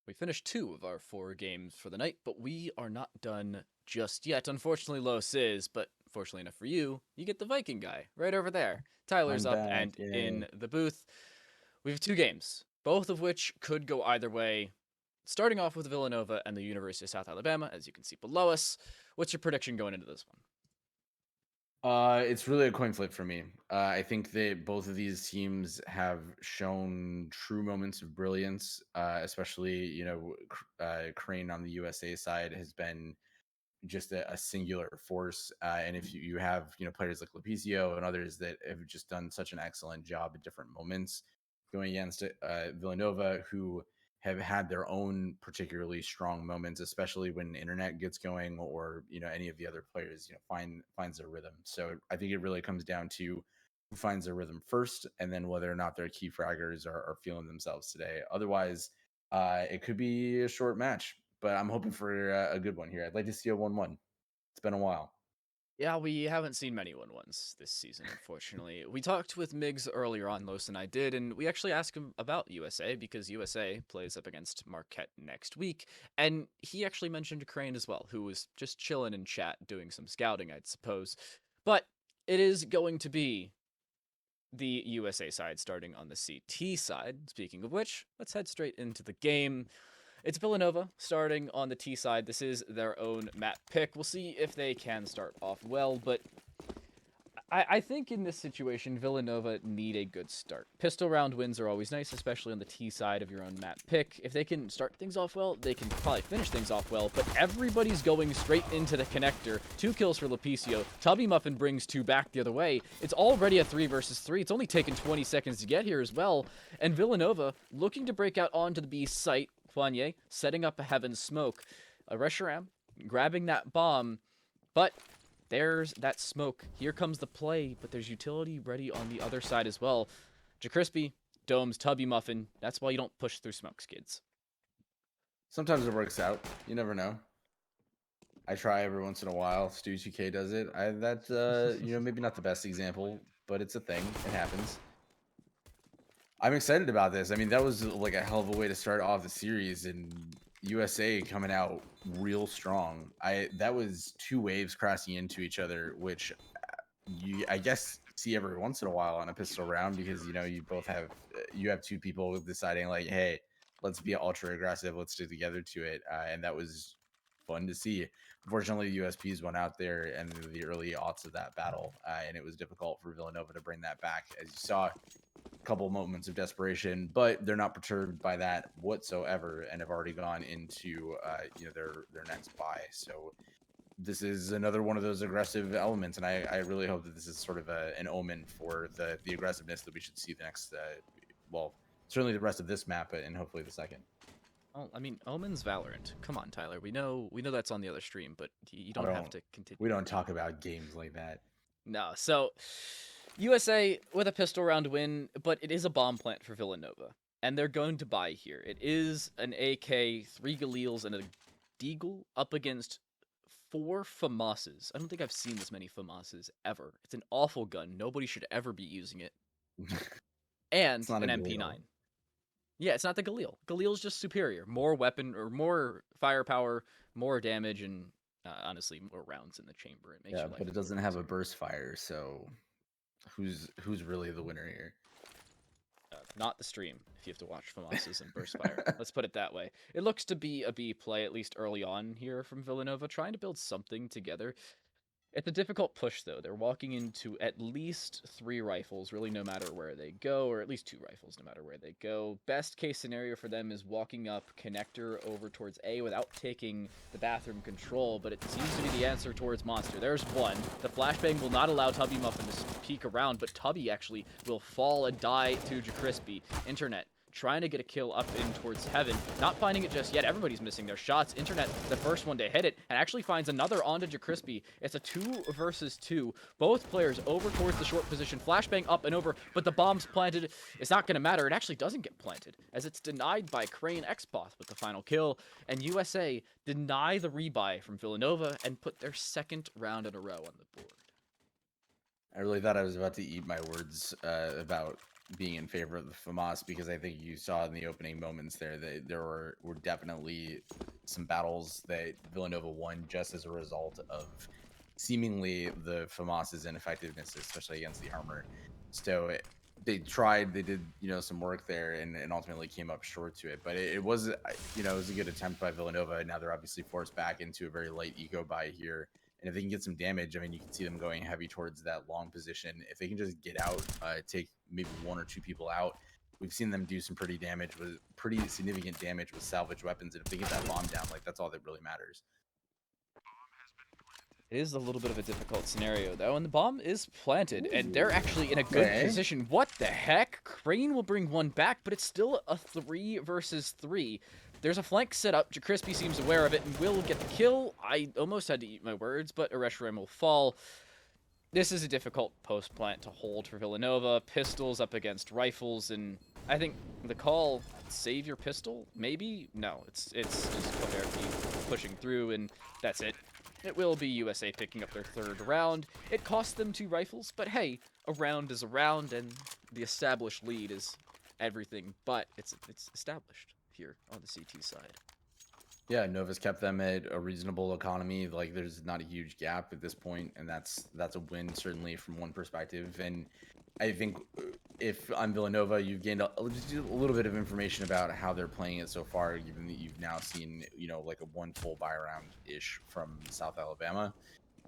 We finished 2 of our 4 games for the night, but we are not done just yet. Unfortunately, Los is, but fortunately enough for you, you get the Viking guy right over there. Tyler's I'm up back. and in Yay. the booth. We have 2 games, both of which could go either way. Starting off with Villanova and the University of South Alabama, as you can see below us. What's your prediction going into this one? It's really a coin flip for me. I think that both of these teams have shown true moments of brilliance, especially, Crane on the USA side has been just a singular force. And if you have, players like Lepicio and others that have just done such an excellent job at different moments going against Villanova, who have had their own particularly strong moments, especially when internet gets going or, any of the other players, finds their rhythm. So I think it really comes down to who finds their rhythm first and then whether or not their key fraggers are feeling themselves today. Otherwise, it could be a short match, but I'm hoping for a good one here. I'd like to see a 1-1. It's been a while. Yeah, we haven't seen many 1-1s this season, unfortunately. We talked with Miggs earlier on, Los and I did, and we actually asked him about USA because USA plays up against Marquette next week, and he actually mentioned Crane as well, who was just chilling in chat doing some scouting, I'd suppose. But it is going to be the USA side starting on the CT side. Speaking of which, let's head straight into the game. It's Villanova starting on the T side. This is their own map pick. We'll see if they can start off well, but I think in this situation, Villanova need a good start. Pistol round wins are always nice, especially on the T side of your own map pick. If they can start things off well, they can probably finish things off well, but everybody's going straight into the connector. 2 kills for Lepicio. Tubby Muffin brings 2 back the other way. It's already a 3 versus 3. It's only taken 20 seconds to get here as well. And Villanova looking to break out onto the B site. Poignet setting up a heaven smoke. Reshiram grabbing that bomb, but there's that smoke. Here comes the play, but there's utility ready on the other side as well. JaCrispy, Domes, Tubby Muffin. That's why you don't push through smoke skids. Sometimes it works out. You never know. I try every once in a while. Stu 2K does it. That's maybe not the best example, but it's a thing. It happens. I'm excited about this. I mean, that was like a hell of a way to start off the series, and USA coming out real strong. That was 2 waves crashing into each other, which I guess see every once in a while on a pistol round because you both have you have 2 people deciding like, hey, let's be ultra aggressive, let's stick together to it, and that was fun to see. Unfortunately, the USPs went out there and the early aughts of that battle, and it was difficult for Villanova to bring that back, as you saw. Couple moments of desperation, but they're not perturbed by that whatsoever, and have already gone into their next buy. So this is another one of those aggressive elements, and I really hope that this is sort of an omen for the aggressiveness that we should see the next, well, certainly the rest of this map, and hopefully the second. Well, I mean, Omen's Valorant. Come on, Tyler. We know that's on the other stream, but you I don't have don't. to continue. We don't talk about games like that. No, so USA with a pistol round win, but it is a bomb plant for Villanova. And they're going to buy here. It is an AK, 3 Galils, and a Deagle up against 4 FAMASes. I don't think I've seen this many FAMASes ever. It's an awful gun. Nobody should ever be using it. And It's not a an Galil. MP9. Yeah, it's not the Galil. Galil's just superior. More weapon, or more firepower, more damage, and honestly, more rounds in the chamber. It makes Yeah, your life but it a little doesn't have a easier. burst fire, so who's really the winner here? Not the stream, if you have to watch FAMASes and Burst Fire. Let's put it that way. It looks to be a B play, at least early on here from Villanova, trying to build something together. It's a difficult push, though. They're walking into at least 3 rifles, really no matter where they go, or at least 2 rifles no matter where they go. Best case scenario for them is walking up connector over towards A without taking the bathroom control, but it seems to be the answer towards Monster. There's one. The flashbang will not allow Tubby Muffin to peek around, but Tubby actually will fall and die to JaCrispy. Internet trying to get a kill up in towards heaven. Not finding it just yet. Everybody's missing their shots. Internet, the first one to hit it, and actually finds another onto JaCrispy. It's a 2 versus 2. Both players over towards the short position. Flashbang up and over, but the bomb's planted. It's not going to matter. It actually doesn't get planted, as it's denied by Crane Xboth with the final kill. And USA deny the rebuy from Villanova and put their 2nd round in a row on the board. I really thought I was about to eat my words about being in favor of the FAMAS, because I think you saw in the opening moments there that there were definitely some battles that Villanova won just as a result of seemingly the FAMAS's ineffectiveness, especially against the armor. So they did some work there, and ultimately came up short to it. But it was it was a good attempt by Villanova. Now they're obviously forced back into a very light eco buy here. And if they can get some damage, I mean, you can see them going heavy towards that long position. If they can just get out, take maybe one or two people out, we've seen them do some pretty significant damage with salvage weapons. And if they get that bomb down, like, that's all that really matters. It is a little bit of a difficult scenario, though, and the bomb is planted, and they're actually in a good Okay. position. What the heck? Crane will bring one back, but it's still a 3 versus 3. There's a flank set up. Crispy seems aware of it and will get the kill. I almost had to eat my words, but Areshrem will fall. This is a difficult post plant to hold for Villanova. Pistols up against rifles, and I think the call, save your pistol, maybe? No, it's just Koverki pushing through, and that's it. It will be USA picking up their 3rd round. It cost them 2 rifles, but hey, a round is a round, and the established lead is everything, but it's established here on the CT side. Yeah, Nova's kept them at a reasonable economy. Like, there's not a huge gap at this point, and that's a win, certainly, from one perspective. And I think if I'm Villanova, you've gained just a little bit of information about how they're playing it so far, given that you've now seen like a one full buy round ish from South Alabama.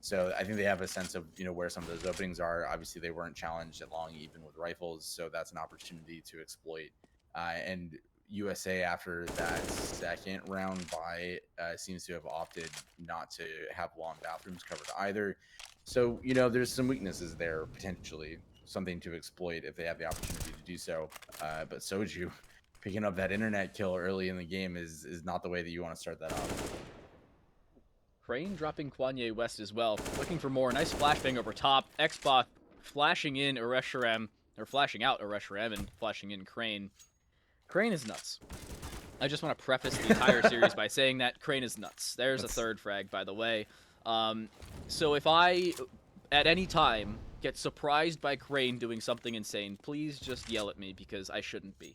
So I think they have a sense of where some of those openings are. Obviously, they weren't challenged at long even with rifles, so that's an opportunity to exploit. And USA, after that second round buy, seems to have opted not to have long bathrooms covered either. So there's some weaknesses there, potentially something to exploit if they have the opportunity to do so. But Soju picking up that internet kill early in the game is not the way that you want to start that off. Crane dropping Kwanye West as well. Looking for more. Nice flashbang over top. Xbox flashing in Areshrem, or flashing out Areshrem and flashing in Crane. Crane is nuts. I just want to preface the entire series by saying that Crane is nuts. There's a 3rd frag, by the way. So if I, at any time, get surprised by Crane doing something insane, please just yell at me, because I shouldn't be.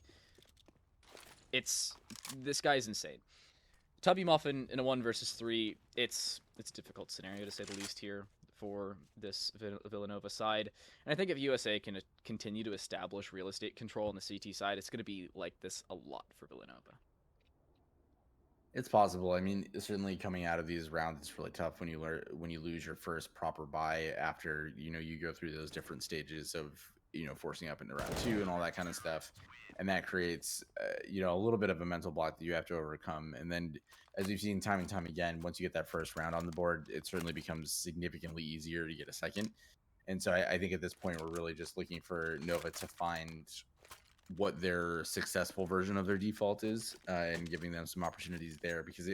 This guy's insane. Tubby Muffin in a 1 versus 3, it's a difficult scenario to say the least here for this Villanova side. And I think if USA can continue to establish real estate control on the CT side, it's going to be like this a lot for Villanova. It's possible. I mean, certainly coming out of these rounds, it's really tough when you lose your first proper buy after you go through those different stages of forcing up into round 2 and all that kind of stuff, and that creates a little bit of a mental block that you have to overcome. And then, as we've seen time and time again, once you get that first round on the board, it certainly becomes significantly easier to get a second. And so I think at this point we're really just looking for Nova to find what their successful version of their default is, and giving them some opportunities there, because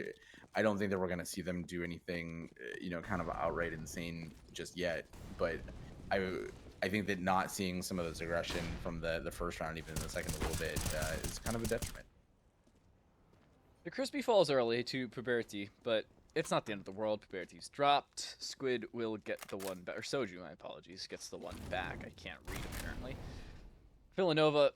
I don't think that we're going to see them do anything kind of outright insane just yet. But I think that not seeing some of this aggression from the first round, even in the second a little bit, is kind of a detriment. The Crispy falls early to Puberty, but it's not the end of the world. Puberty's dropped. Squid will get the one back, or Soju, my apologies, gets the one back. I can't read, apparently. Villanova,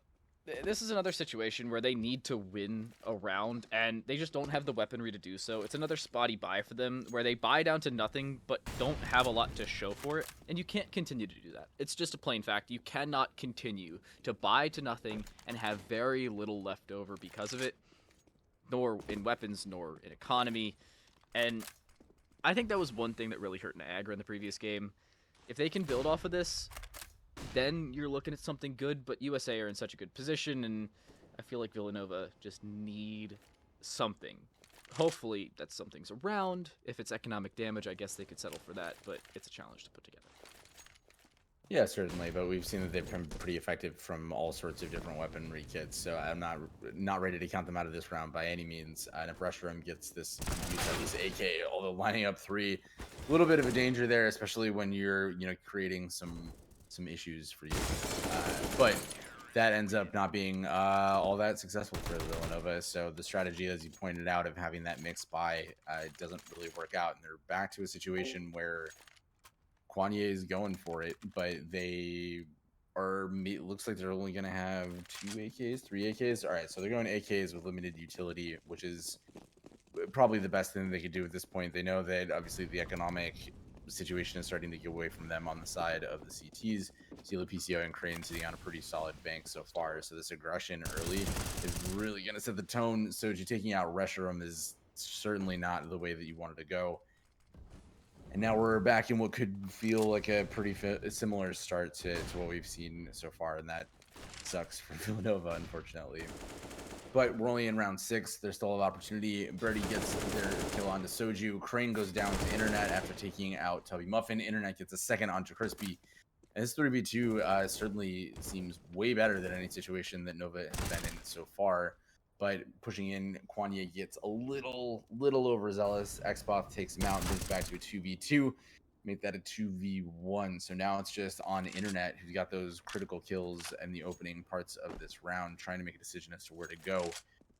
this is another situation where they need to win a round, and they just don't have the weaponry to do so. It's another spotty buy for them, where they buy down to nothing, but don't have a lot to show for it, and you can't continue to do that. It's just a plain fact. You cannot continue to buy to nothing and have very little left over because of it, nor in weapons, nor in economy. And I think that was one thing that really hurt Niagara in the previous game. If they can build off of this, then you're looking at something good, but USA are in such a good position, and I feel like Villanova just need something. Hopefully that something's around. If it's economic damage, I guess they could settle for that, but it's a challenge to put together. Yeah, certainly, but we've seen that they've been pretty effective from all sorts of different weaponry kits, so I'm not ready to count them out of this round by any means. And if Reshiram gets this use of this AK, although lining up 3, a little bit of a danger there, especially when you're creating some issues for you. But that ends up not being all that successful for Villanova. So the strategy, as you pointed out, of having that mixed buy doesn't really work out, and they're back to a situation where Kwanye is going for it, but they looks like they're only going to have 2 AKs, 3 AKs. All right, so they're going AKs with limited utility, which is probably the best thing they could do at this point. They know that obviously the economic situation is starting to get away from them on the side of the CTs. Steel PCO and Crane sitting on a pretty solid bank so far. So this aggression early is really going to set the tone. Soju taking out Reshiram is certainly not the way that you wanted to go. And now we're back in what could feel like a pretty similar start to what we've seen so far, and that sucks for Villanova, unfortunately. But we're only in round 6. There's still an opportunity. Birdie gets their kill onto Soju. Crane goes down to Internet after taking out Tubby Muffin. Internet gets a second onto Crispy. And this 3v2 certainly seems way better than any situation that Nova has been in so far. But pushing in, Kwanye gets a little overzealous. Xbox takes him out and moves back to a 2v2. Make that a 2v1. So now it's just on Internet, who's got those critical kills in the opening parts of this round, trying to make a decision as to where to go,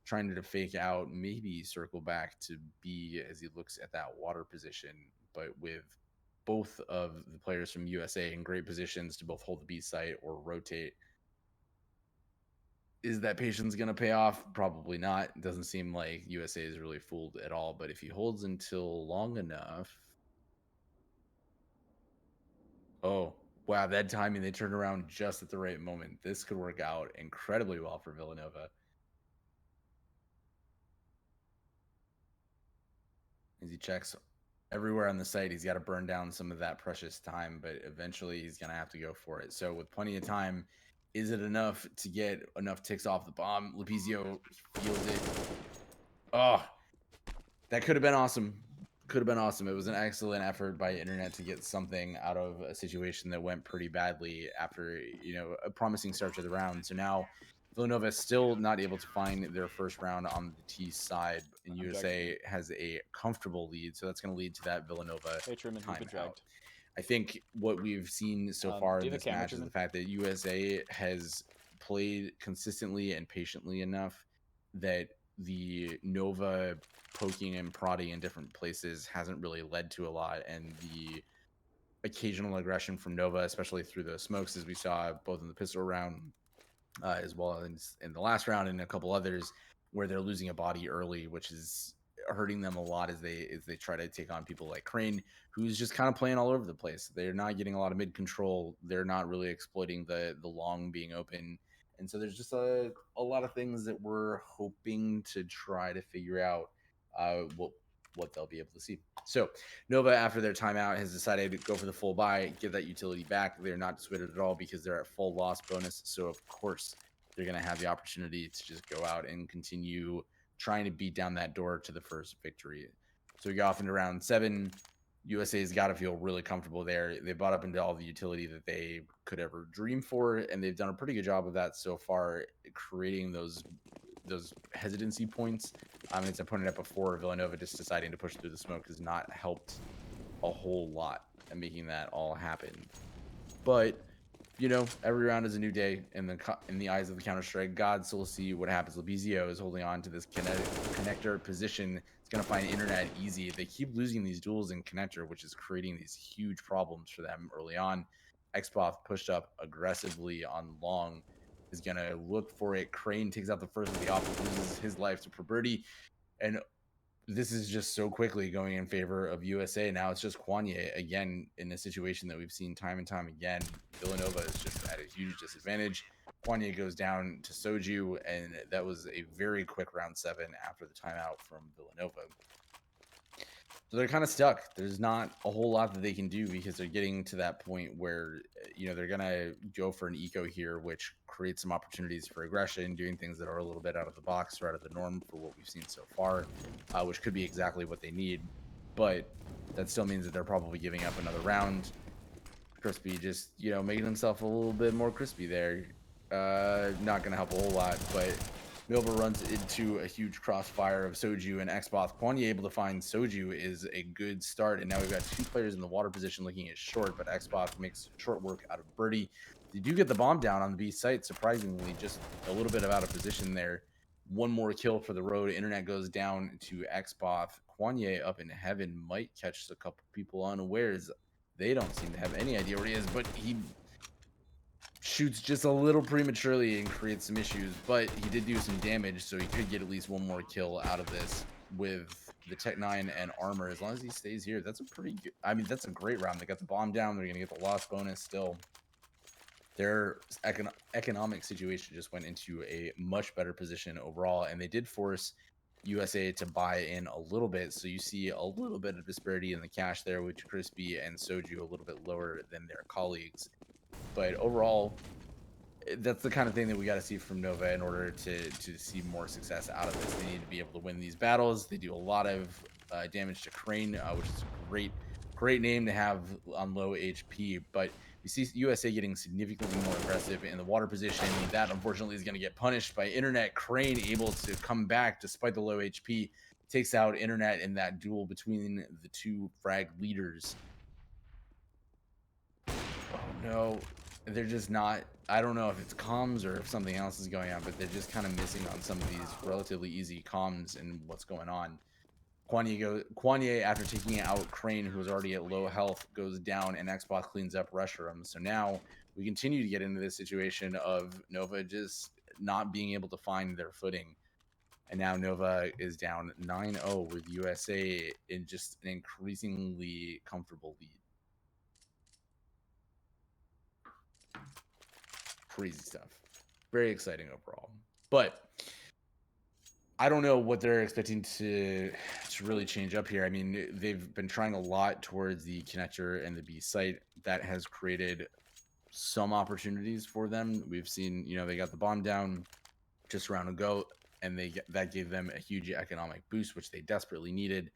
trying to fake out, maybe circle back to B as he looks at that water position, but with both of the players from USA in great positions to both hold the B site or rotate. Is that patience going to pay off? Probably not. It doesn't seem like USA is really fooled at all, but if he holds until long enough. Oh, wow, that timing, they turned around just at the right moment. This could work out incredibly well for Villanova. As he checks everywhere on the site, he's got to burn down some of that precious time, but eventually he's going to have to go for it. So with plenty of time, is it enough to get enough ticks off the bomb? Lepizio feels it. Oh, that could have been awesome. Could have been awesome. It was an excellent effort by Internet to get something out of a situation that went pretty badly after, a promising start to the round. So now Villanova is still not able to find their first round on the T side, and USA has a comfortable lead. So that's going to lead to that Villanova timeout. I think what we've seen so far in this match is the fact that USA has played consistently and patiently enough that the Nova poking and prodding in different places hasn't really led to a lot, and the occasional aggression from Nova, especially through the smokes, as we saw both in the pistol round as well as in the last round and a couple others, where they're losing a body early, which is hurting them a lot as they try to take on people like Crane, who's just kind of playing all over the place. They're not getting a lot of mid control. They're not really exploiting the long being open. And so there's just a lot of things that we're hoping to try to figure out what they'll be able to see. So Nova, after their timeout, has decided to go for the full buy, get that utility back. They're not dissuaded at all because they're at full loss bonus. So of course they're going to have the opportunity to just go out and continue trying to beat down that door to the first victory. So we go off into round 7. USA's got to feel really comfortable there. They bought up into all the utility that they could ever dream for, and they've done a pretty good job of that so far, creating those hesitancy points. As I pointed out before, Villanova just deciding to push through the smoke has not helped a whole lot at making that all happen. But every round is a new day in the eyes of the Counter-Strike gods. So we'll see what happens. Lepizio is holding on to this connector position. It's going to find Internet easy. They keep losing these duels in connector, which is creating these huge problems for them early on. Xboth pushed up aggressively on long. Is going to look for it. Crane takes out the first of the off, loses his life to Proberti. And this is just so quickly going in favor of USA. Now it's just Kwanye again in a situation that we've seen time and time again. Villanova is just at a huge disadvantage. Kwanye goes down to Soju, and that was a very quick round 7 after the timeout from Villanova. So they're kind of stuck. There's not a whole lot that they can do because they're getting to that point where, they're going to go for an eco here, which creates some opportunities for aggression, doing things that are a little bit out of the box or out of the norm for what we've seen so far, which could be exactly what they need. But that still means that they're probably giving up another round. Crispy just, making himself a little bit more crispy there. Not going to help a whole lot, but Milva runs into a huge crossfire of Soju and Xboth. Kwanye able to find Soju is a good start, and now we've got 2 players in the water position looking at short, but Xboth makes short work out of Birdie. They do get the bomb down on the B site, surprisingly, just a little bit of out of position there. One more kill for the road. Internet goes down to Xboth. Kwanye up in heaven might catch a couple people unawares. They don't seem to have any idea where he is, but he shoots just a little prematurely and creates some issues, but he did do some damage, so he could get at least one more kill out of this with the Tech 9 and armor. As long as he stays here, that's a pretty good, I mean, that's a great round. They got the bomb down. They're going to get the loss bonus still. Their economic situation just went into a much better position overall, and they did force USA to buy in a little bit. So you see a little bit of disparity in the cash there, with Crispy and Soju a little bit lower than their colleagues. But overall, that's the kind of thing that we got to see from Nova in order to see more success out of this. They need to be able to win these battles. They do a lot of damage to Crane, which is a great name to have on low HP. But you see USA getting significantly more aggressive in the water position. That unfortunately is going to get punished by Internet. Crane able to come back despite the low HP, takes out Internet in that duel between the two frag leaders. Oh no, they're just not. I don't know if it's comms or if something else is going on, but they're just kind of missing on some of these relatively easy comms and what's going on. Kwanye, after taking out Crane, who was already at low health, goes down, and Xbox cleans up Reshiram. So now we continue to get into this situation of Nova just not being able to find their footing. And now Nova is down 9-0 with USA in just an increasingly comfortable lead. Crazy stuff. Very exciting overall. But I don't know what they're expecting to really change up here. I mean, they've been trying a lot towards the connector and the B site. That has created some opportunities for them. We've seen, you know, they got the bomb down just a round ago, and that gave them a huge economic boost, which they desperately needed.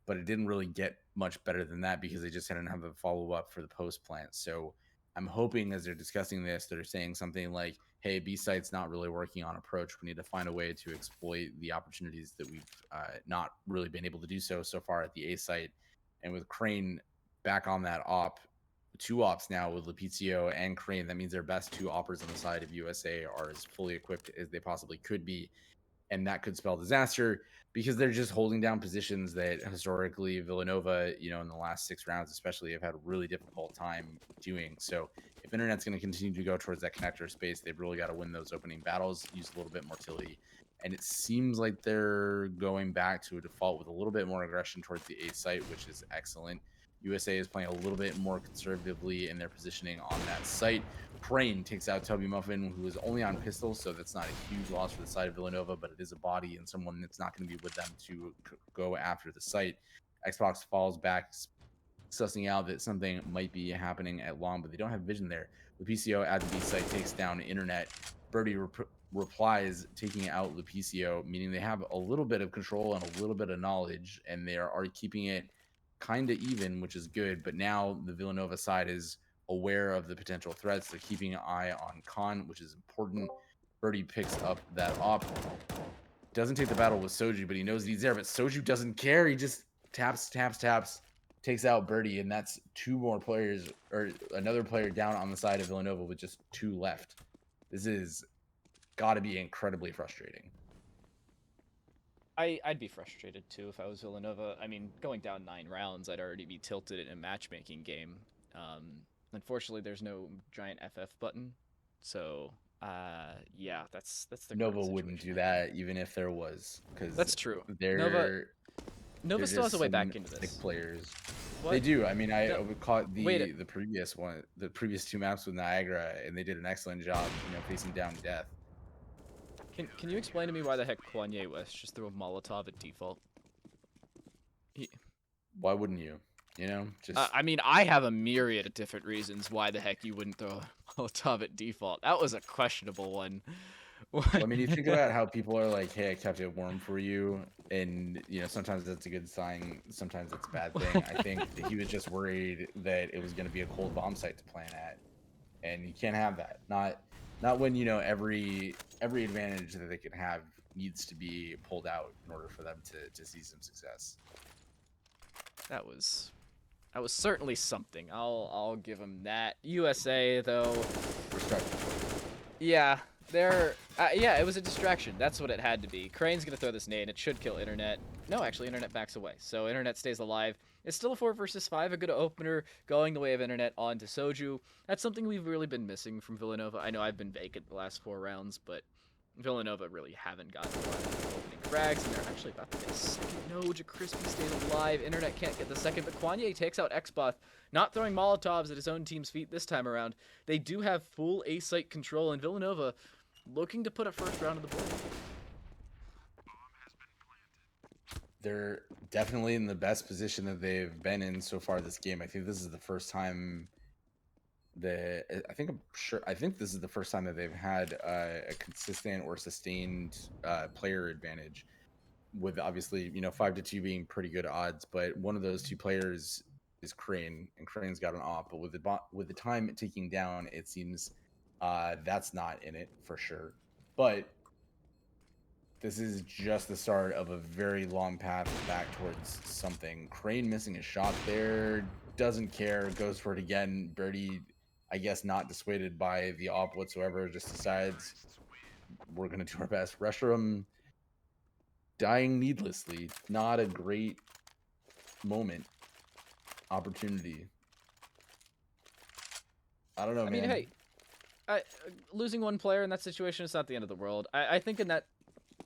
But it didn't really get much better than that because they just didn't have a follow-up for the post plant. So I'm hoping as they're discussing this, they're saying something like, hey, B site's not really working on approach. We need to find a way to exploit the opportunities that we've not really been able to do so far at the A site. And with Crane back on that op, 2 ops now with Lepizio and Crane, that means their best 2 oppers on the side of USA are as fully equipped as they possibly could be. And that could spell disaster because they're just holding down positions that historically Villanova, you know, in the last 6 rounds especially, have had a really difficult time doing. So if Internet's going to continue to go towards that connector space, they've really got to win those opening battles, use a little bit more motility. And it seems like they're going back to a default with a little bit more aggression towards the A site, which is excellent. USA is playing a little bit more conservatively in their positioning on that site. Crane takes out Toby Muffin, who is only on pistol, so that's not a huge loss for the side of Villanova, but it is a body and someone that's not going to be with them to go after the site. Xbox falls back, sussing out that something might be happening at long, but they don't have vision there. Lupicio at the B site takes down Internet. Birdie replies, taking out Lupicio, meaning they have a little bit of control and a little bit of knowledge, and they are keeping it kind of even, which is good. But now the Villanova side is aware of the potential threats. They're keeping an eye on Khan, which is important. Birdie picks up that op. Doesn't take the battle with Soju, but he knows he's there. But Soju doesn't care. He just taps, takes out Birdie, and that's 2 more players, or another player down on the side of Villanova with just 2 left. This is got to be incredibly frustrating. I'd be frustrated too if I was Villanova. I mean, going down 9 rounds, I'd already be tilted in a matchmaking game. Unfortunately, there's no giant FF button, so yeah, that's the Nova wouldn't do that even if there was, because that's true. Nova still has a way back into this. Players, What? they do. I mean, I caught Wait. the previous 2 maps with Niagara, and they did an excellent job, you know, facing down death. Can you explain to me why the heck Kwanye West just threw a Molotov at default? Why wouldn't you? You know, just I mean, I have a myriad of different reasons why the heck you wouldn't throw a Molotov at default. That was a questionable one. I mean, you think about how people are like, "Hey, I kept it warm for you," and you know, sometimes that's a good sign, sometimes it's a bad thing. I think that he was just worried that it was going to be a cold bomb site to plan at, and you can't have that. Not when, you know, every advantage that they can have needs to be pulled out in order for them to see some success. That was certainly something. I'll give him that. USA though, Respectful. yeah, Yeah, it was a distraction. That's what it had to be. Crane's gonna throw this nade. It should kill Internet. No, actually, Internet backs away. So Internet stays alive. It's still a 4 versus 5, a good opener going the way of Internet onto Soju. That's something we've really been missing from Villanova. I know I've been vacant the last 4 rounds, but Villanova really haven't gotten a lot of opening frags, and they're actually about to get a second. No, Jacrispy stays alive. Internet can't get the second, but Kwanye takes out Xboth, not throwing Molotovs at his own team's feet this time around. They do have full A-site control, and Villanova looking to put a first round on the board. They're definitely in the best position that they've been in so far this game. I think this is the first time I think this is the first time that they've had a consistent or sustained player advantage, with obviously 5-2 being pretty good odds, but one of those two players is Crane, and Crane's got an op. But with the time ticking down, it seems that's not in it for sure. But this is just the start of a very long path back towards something. Crane missing a shot there, doesn't care, goes for it again. Birdie, I guess not dissuaded by the op whatsoever, just decides we're going to do our best. Reshiram dying needlessly. Not a great moment. Opportunity. I don't know, I man. mean, hey, losing one player in that situation is not the end of the world. I think in that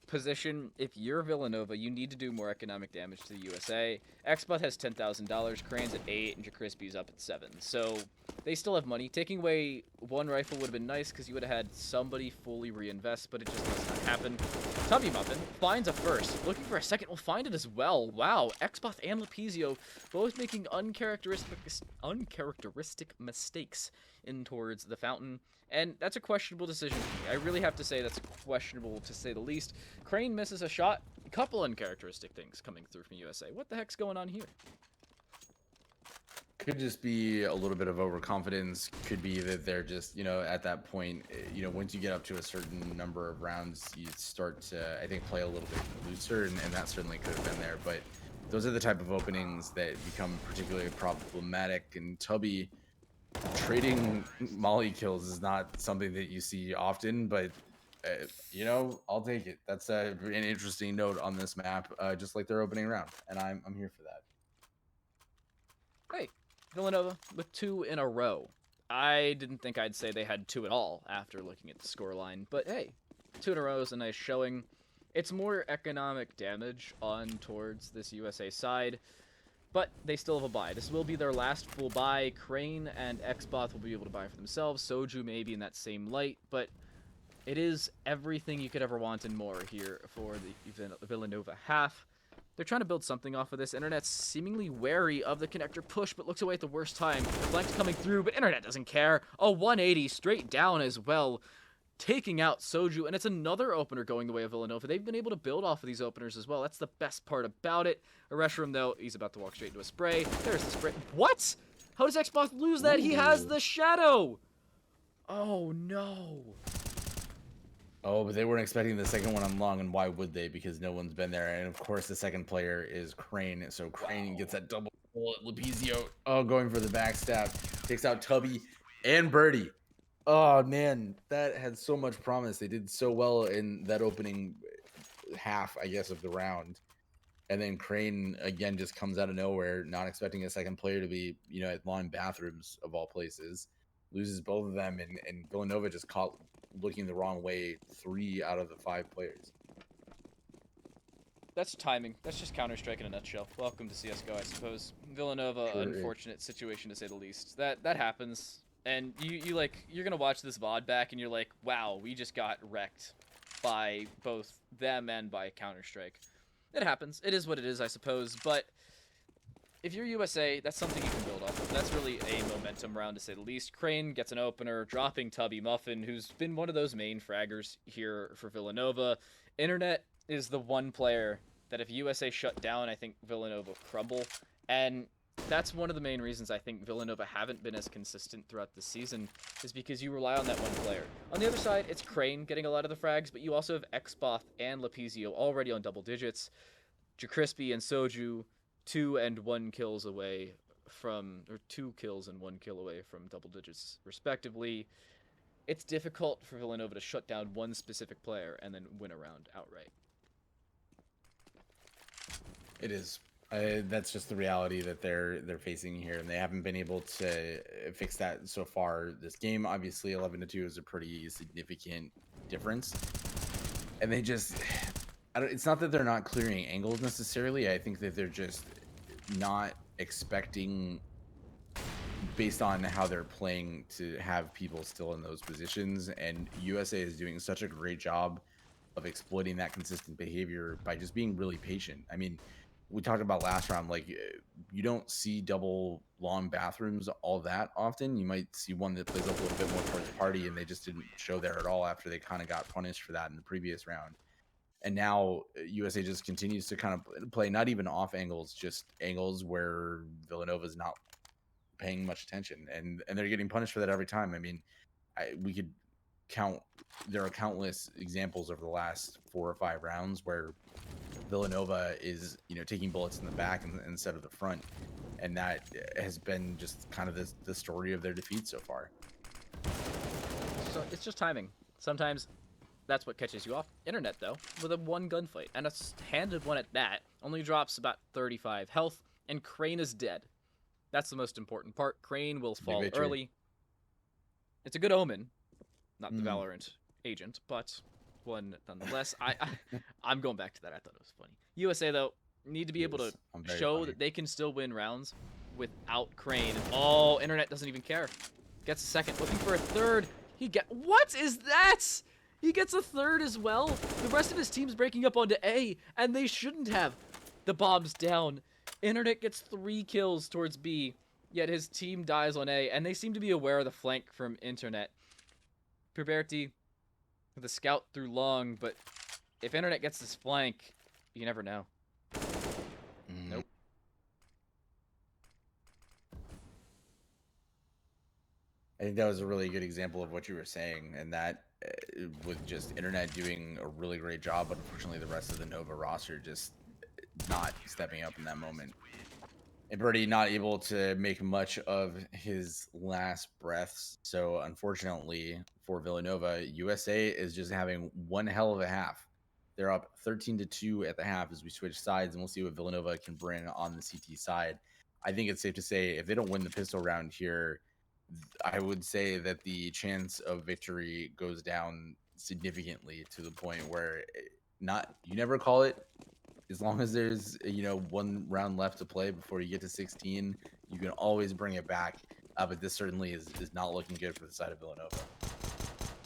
position, if you're Villanova, you need to do more economic damage to the USA. Xbot has $10,000, Crane's at 8, and Jacrispy's up at 7. So they still have money. Taking away one rifle would have been nice because you would have had somebody fully reinvest, but it just does not happen. Tubby Muffin finds a first. Looking for a second, will find it as well. Wow, Xboth and Lepizio both making uncharacteristic mistakes in towards the fountain. And that's a questionable decision for me. I really have to say that's questionable, to say the least. Crane misses a shot. A couple uncharacteristic things coming through from USA. What the heck's going on here? Could just be a little bit of overconfidence. Could be that they're just, at that point, once you get up to a certain number of rounds, you start to, I think, play a little bit looser, and that certainly could have been there. But those are the type of openings that become particularly problematic. And Tubby trading Molly kills is not something that you see often, but I'll take it. That's an interesting note on this map, just like their opening round, and I'm here for that. Hey, Villanova with 2 in a row. I didn't think I'd say they had 2 at all after looking at the scoreline, but hey, 2 in a row is a nice showing. It's more economic damage on towards this USA side, but they still have a buy. This will be their last full buy. Crane and Xboth will be able to buy for themselves. Soju may be in that same light, but it is everything you could ever want and more here for the Villanova half. They're trying to build something off of this. Internet's seemingly wary of the connector push, but looks away at the worst time. The flank's coming through, but Internet doesn't care. A 180 straight down as well, taking out Soju, and it's another opener going the way of Villanova. They've been able to build off of these openers as well. That's the best part about it. Reshiram, though, he's about to walk straight into a spray. There's the spray. What? How does Xbox lose that? Ooh. He has the shadow. Oh, no. Oh, but they weren't expecting the second one on long, and why would they? Because no one's been there. And of course, the second player is Crane. So Crane gets that double pull at Lepizio. Oh, going for the backstab. Takes out Tubby and Birdie. Oh, man, that had so much promise. They did so well in that opening half, I guess, of the round. And then Crane, again, just comes out of nowhere, not expecting a second player to be, at lawn bathrooms, of all places. Loses both of them, and Villanova just caught looking the wrong way 3 out of the 5 players. That's timing. That's just Counter-Strike in a nutshell. Welcome to CSGO, I suppose. Villanova, sure, unfortunate situation to say the least. That happens. And you're gonna watch this VOD back and you're like, wow, we just got wrecked by both them and by Counter-Strike. It happens. It is what it is, I suppose. But if you're USA, that's something you can build off of. That's really a momentum round, to say the least. Crane gets an opener, dropping Tubby Muffin, who's been one of those main fraggers here for Villanova. Internet is the one player that if USA shut down, I think Villanova crumble. And that's one of the main reasons I think Villanova haven't been as consistent throughout the season, is because you rely on that one player. On the other side, it's Crane getting a lot of the frags, but you also have Xboth and Lepizio already on double digits. Jacrispy and Soju 2 and 1 kills away from, or 2 kills and 1 kill away from double digits, respectively. it's difficult for Villanova to shut down one specific player and then win a round outright. It is. That's just the reality that they're facing here, and they haven't been able to fix that so far. This game, obviously, 11-2 is a pretty significant difference, and they just. It's not that they're not clearing angles necessarily. I think that they're just not expecting, based on how they're playing, to have people still in those positions. And USA is doing such a great job of exploiting that consistent behavior by just being really patient. I mean, we talked about last round, like you don't see double long bathrooms all that often. You might see one that plays up a little bit more towards party, and they just didn't show there at all after they kind of got punished for that in the previous round. And now USA just continues to kind of play not even off angles, just angles where Villanova's not paying much attention, and they're getting punished for that every time. I mean, we could count. There are countless examples over the last 4 or 5 rounds where Villanova is, taking bullets in the back instead of the front, and that has been just kind of the story of their defeat so far. So it's just timing. Sometimes that's what catches you off. Internet, though, with a one gunfight, and a handed one at that, only drops about 35 health, and Crane is dead. That's the most important part. Crane will fall early. It's a good omen. Not the Valorant agent, but one nonetheless. I'm going back to that. I thought it was funny. USA, though, need to be able to show that they can still win rounds without Crane. Oh, Internet doesn't even care. Gets a second, looking for a third. What is that? He gets a third as well. The rest of his team's breaking up onto A, and they shouldn't have. The bomb's down. Internet gets 3 kills towards B, yet his team dies on A, and they seem to be aware of the flank from Internet. Puberty with a scout through long, but if Internet gets this flank, you never know. Nope. I think that was a really good example of what you were saying, and that with just Internet doing a really great job, but unfortunately the rest of the Nova roster just not stepping up in that moment. And Birdie not able to make much of his last breaths. So unfortunately for Villanova, USA is just having one hell of a half. They're up 13-2 at the half as we switch sides, and we'll see what Villanova can bring on the CT side. I think it's safe to say if they don't win the pistol round here, I would say that the chance of victory goes down significantly to the point where you never call it. As long as there's one round left to play before you get to 16, you can always bring it back. But this certainly is not looking good for the side of Villanova.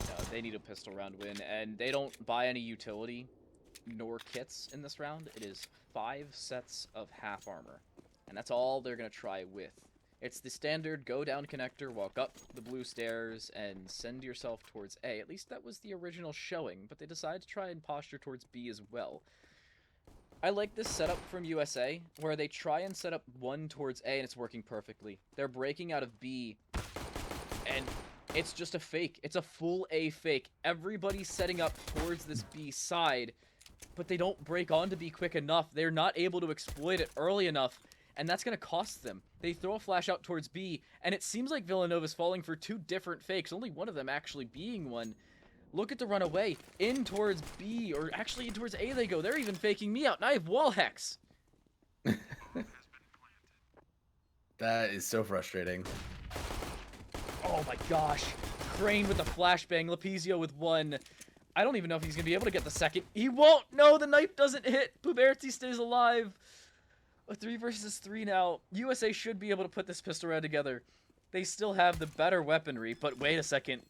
No, they need a pistol round win, and they don't buy any utility nor kits in this round. It is 5 sets of half armor, and that's all they're gonna try with. It's the standard go down connector, walk up the blue stairs, and send yourself towards A. At least that was the original showing, but they decided to try and posture towards B as well. I like this setup from USA, where they try and set up one towards A, and it's working perfectly. They're breaking out of B, and it's just a fake. It's a full A fake. Everybody's setting up towards this B side, but they don't break onto B quick enough. They're not able to exploit it early enough, and that's going to cost them. They throw a flash out towards B, and it seems like Villanova's falling for 2 different fakes, only one of them actually being one. Look at the runaway. In towards B, or actually in towards A they go. They're even faking me out, and I have wall hex. That is so frustrating. Oh my gosh. Crane with the flashbang. Lapizio with 1. I don't even know if he's going to be able to get the second. He won't! No, the knife doesn't hit. Puberty stays alive. A 3 versus 3 now. USA should be able to put this pistol round together. They still have the better weaponry, but wait a second.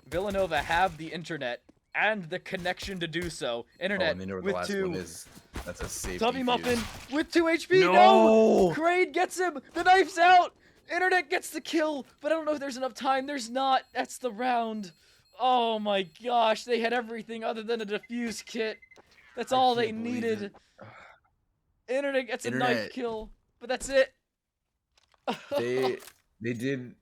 Villanova have the internet and the connection to do so. Internet with 2. That's a safety. Dummy Muffin with 2 HP. No! Crane gets him. The knife's out. Internet gets the kill, but I don't know if there's enough time. There's not. That's the round. Oh my gosh. They had everything other than a defuse kit. That's all they needed. Internet gets a knife kill, but that's it. They did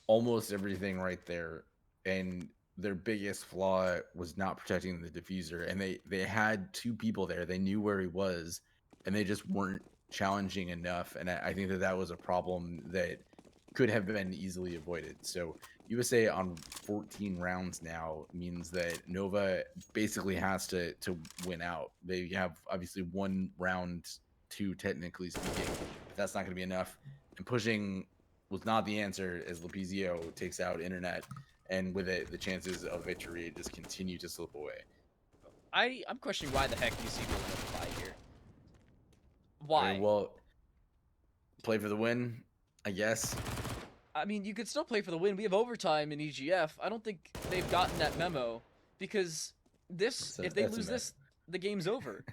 almost everything right there. And their biggest flaw was not protecting the diffuser. And they had 2 people there. They knew where he was, and they just weren't challenging enough. And I think that was a problem that could have been easily avoided. So USA on 14 rounds now means that Nova basically has to win out. They have obviously one round two, technically speaking, but that's not going to be enough. And pushing was not the answer as Lapizio takes out Internet, and with it, the chances of victory just continue to slip away. I'm questioning why the heck you see Villanova bye here. I mean, Why? well, play for the win, I guess. I mean, you could still play for the win. We have overtime in EGF. I don't think they've gotten that memo because if they That's a lose myth. this, the game's over.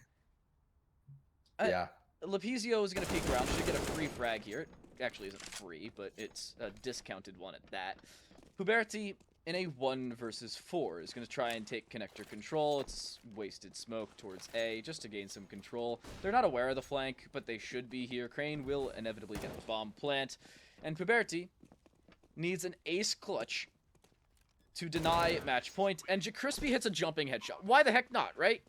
Uh, Yeah. Lapizio is going to peek around. Should get a free frag here. It actually isn't free, but it's a discounted one at that. Huberti in a 1 versus 4 is going to try and take connector control. It's wasted smoke towards A just to gain some control. They're not aware of the flank, but they should be here. Crane will inevitably get the bomb plant. And Huberti needs an ace clutch to deny match point. And Crispy hits a jumping headshot. Why the heck not, right?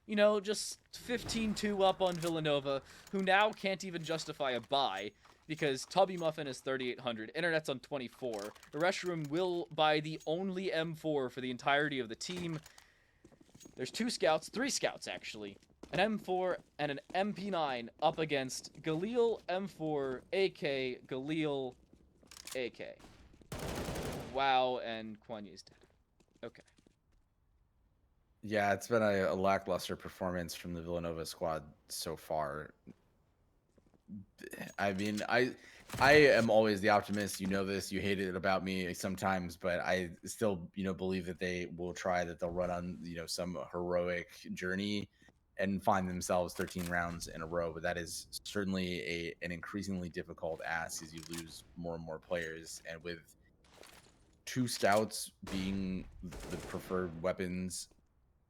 You know, just 15-2 up on Villanova, who now can't even justify a bye because Tubby Muffin is 3,800, Internet's on 24. The Restroom will buy the only M4 for the entirety of the team. There's 2 scouts, 3 scouts actually. An M4 and an MP9 up against Galil M4, AK, Galil, AK. Wow, and Kwanye's dead. Okay. Yeah, it's been a lackluster performance from the Villanova squad so far. I mean, I am always the optimist. You know this. You hate it about me sometimes, but I still, believe that they will try. That they'll run on, some heroic journey and find themselves 13 rounds in a row. But that is certainly an increasingly difficult ask as you lose more and more players, and with 2 scouts being the preferred weapons.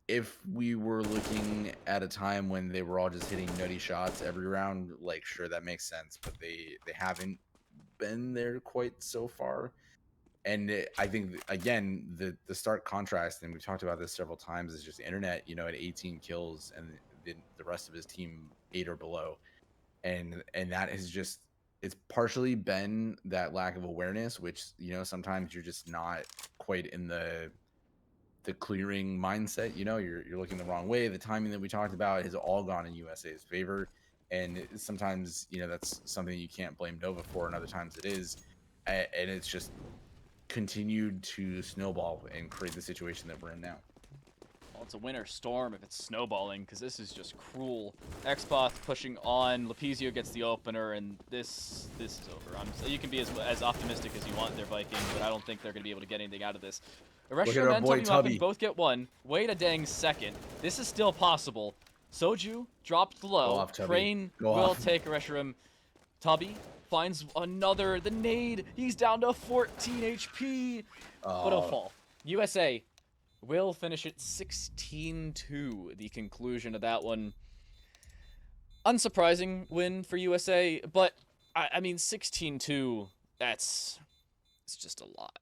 If we were looking at a time when they were all just hitting nutty shots every round, like sure that makes sense, but they haven't been there quite so far. And I think again the stark contrast, and we've talked about this several times, is just Internet. At 18 kills and the rest of his team 8 or below, and that is just it's partially been that lack of awareness, which sometimes you're just not quite in the clearing mindset. You're looking the wrong way. The timing that we talked about has all gone in USA's favor, and sometimes that's something you can't blame Nova for, and other times it is, and it's just continued to snowball and create the situation that we're in now. Well, it's a winter storm if it's snowballing, because this is just cruel. Xboth pushing on, Lapizio gets the opener, and this is over. So you can be as optimistic as you want there, Viking, but I don't think they're going to be able to get anything out of this. Look at Restroom our and boy Tubby Muffin Tubby. both get 1. Wait a dang second. This is still possible. Soju dropped Go low. off, Tubby. Crane Go will off. take Restroom. Tubby finds another. The nade. He's down to 14 HP. But he'll fall. USA will finish it 16-2. The conclusion of that one. Unsurprising win for USA, but I mean 16-2. It's just a lot.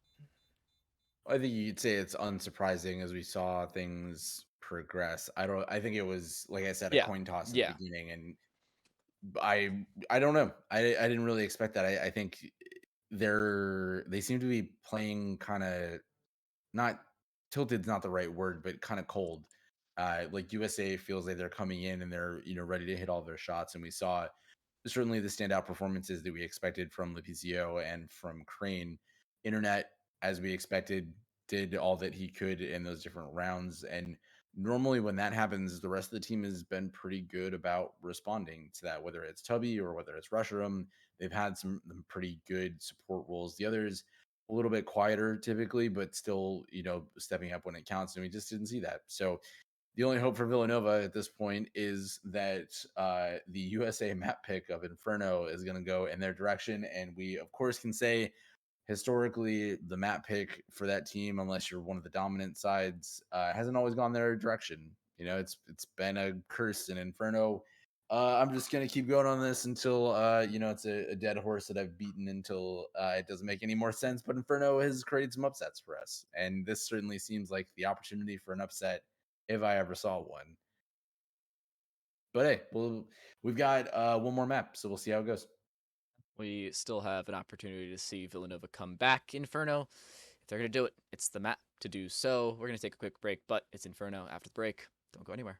I think you'd say it's unsurprising as we saw things progress. I think it was, like I said, a Yeah, coin toss at yeah. the beginning, and I don't know. I didn't really expect that. I think they seem to be playing kind of, not tilted's not the right word, but kind of cold. Like USA feels like they're coming in and they're ready to hit all their shots, and we saw certainly the standout performances that we expected from the PCO and from Crane. Internet, as we expected, did all that he could in those different rounds. And normally when that happens, the rest of the team has been pretty good about responding to that, whether it's Tubby or whether it's Rusherum. They've had some pretty good support roles. The others a little bit quieter typically, but still, stepping up when it counts. And we just didn't see that. So the only hope for Villanova at this point is that the USA map pick of Inferno is going to go in their direction. And we, of course, can say historically the map pick for that team, unless you're one of the dominant sides, hasn't always gone their direction. It's been a curse in Inferno. I'm just going to keep going on this until, it's a dead horse that I've beaten until it doesn't make any more sense. But Inferno has created some upsets for us. And this certainly seems like the opportunity for an upset if I ever saw one. But hey, we've got one more map, so we'll see how it goes. We still have an opportunity to see Villanova come back. Inferno If they're going to do it, it's the map to do so. We're going to take a quick break, but it's Inferno after the break. Don't go anywhere.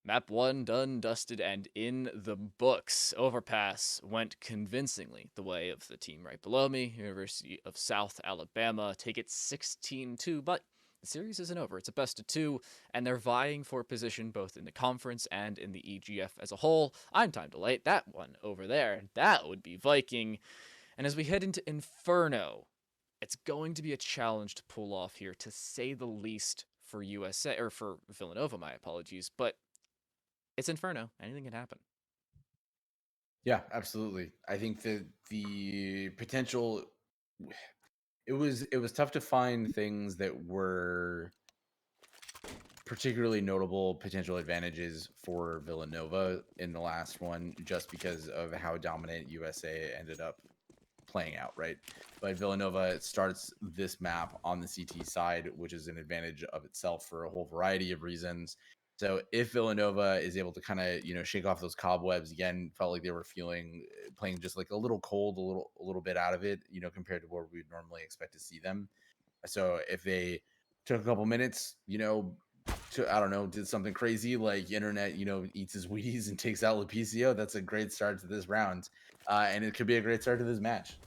Map 1 done, dusted, and in the books. Overpass went convincingly the way of the team right below me, University of South Alabama. Take it 16-2, but the series isn't over. It's a best of 2, and they're vying for position both in the conference and in the EGF as a whole. I'm time to light that one over there. That would be Viking. And as we head into Inferno, it's going to be a challenge to pull off here, to say the least, for USA, or for Villanova, my apologies, but it's Inferno. Anything can happen. Yeah, absolutely. I think that the potential it was tough to find things that were particularly notable potential advantages for Villanova in the last one, just because of how dominant USA ended up playing out, right? But Villanova starts this map on the CT side, which is an advantage of itself for a whole variety of reasons. So if Villanova is able to kind of shake off those cobwebs again, felt like they were feeling playing just like a little cold, a little bit out of it, compared to where we'd normally expect to see them. So if they took a couple minutes, to I don't know, did something crazy like internet, eats his Wheaties and takes out Lepicio, that's a great start to this round, and it could be a great start to this match.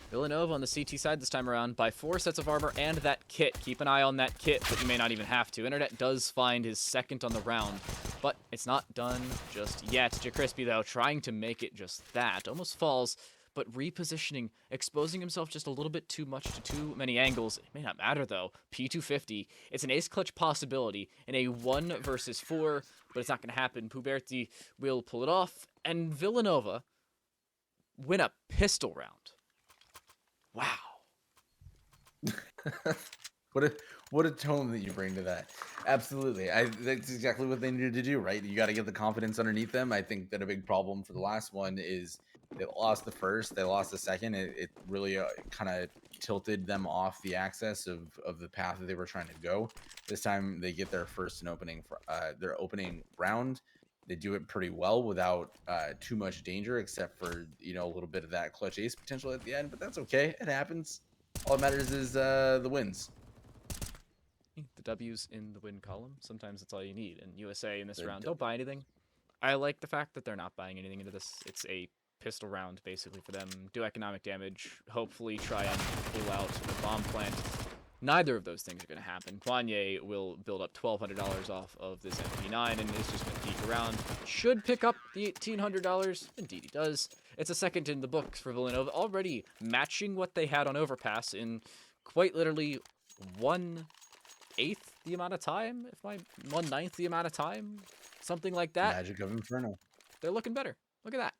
Villanova on the CT side this time around by 4 sets of armor and that kit. Keep an eye on that kit, but you may not even have to. Internet does find his second on the round, but it's not done just yet. JaCrispy, though, trying to make it just that. Almost falls, but repositioning, exposing himself just a little bit too much to too many angles. It may not matter, though. P250. It's an ace clutch possibility in a 1 versus 4, but it's not going to happen. Puberti will pull it off, and Villanova win a pistol round. Wow. what a tone that you bring to that. Absolutely. That's exactly what they needed to do, right? You got to get the confidence underneath them. I think that a big problem for the last one is they lost the first, they lost the second. It really kind of tilted them off the axis of the path that they were trying to go. This time they get their first and opening for their opening round. They do it pretty well without too much danger, except for a little bit of that clutch ace potential at the end. But that's okay. It happens. All that matters is the wins. The W's in the win column. Sometimes that's all you need. And USA in this The round, W. don't buy anything. I like the fact that they're not buying anything into this. It's a pistol round, basically, for them. Do economic damage. Hopefully try and pull out the bomb plant. Neither of those things are going to happen. Kwanye will build up $1,200 off of this MP9 and is just going to peek around. Should pick up the $1,800. Indeed he does. It's a second in the books for Villanova, already matching what they had on Overpass in quite literally 1/8 the amount of time, if my 1/9 the amount of time, something like that. Magic of Inferno. They're looking better. Look at that.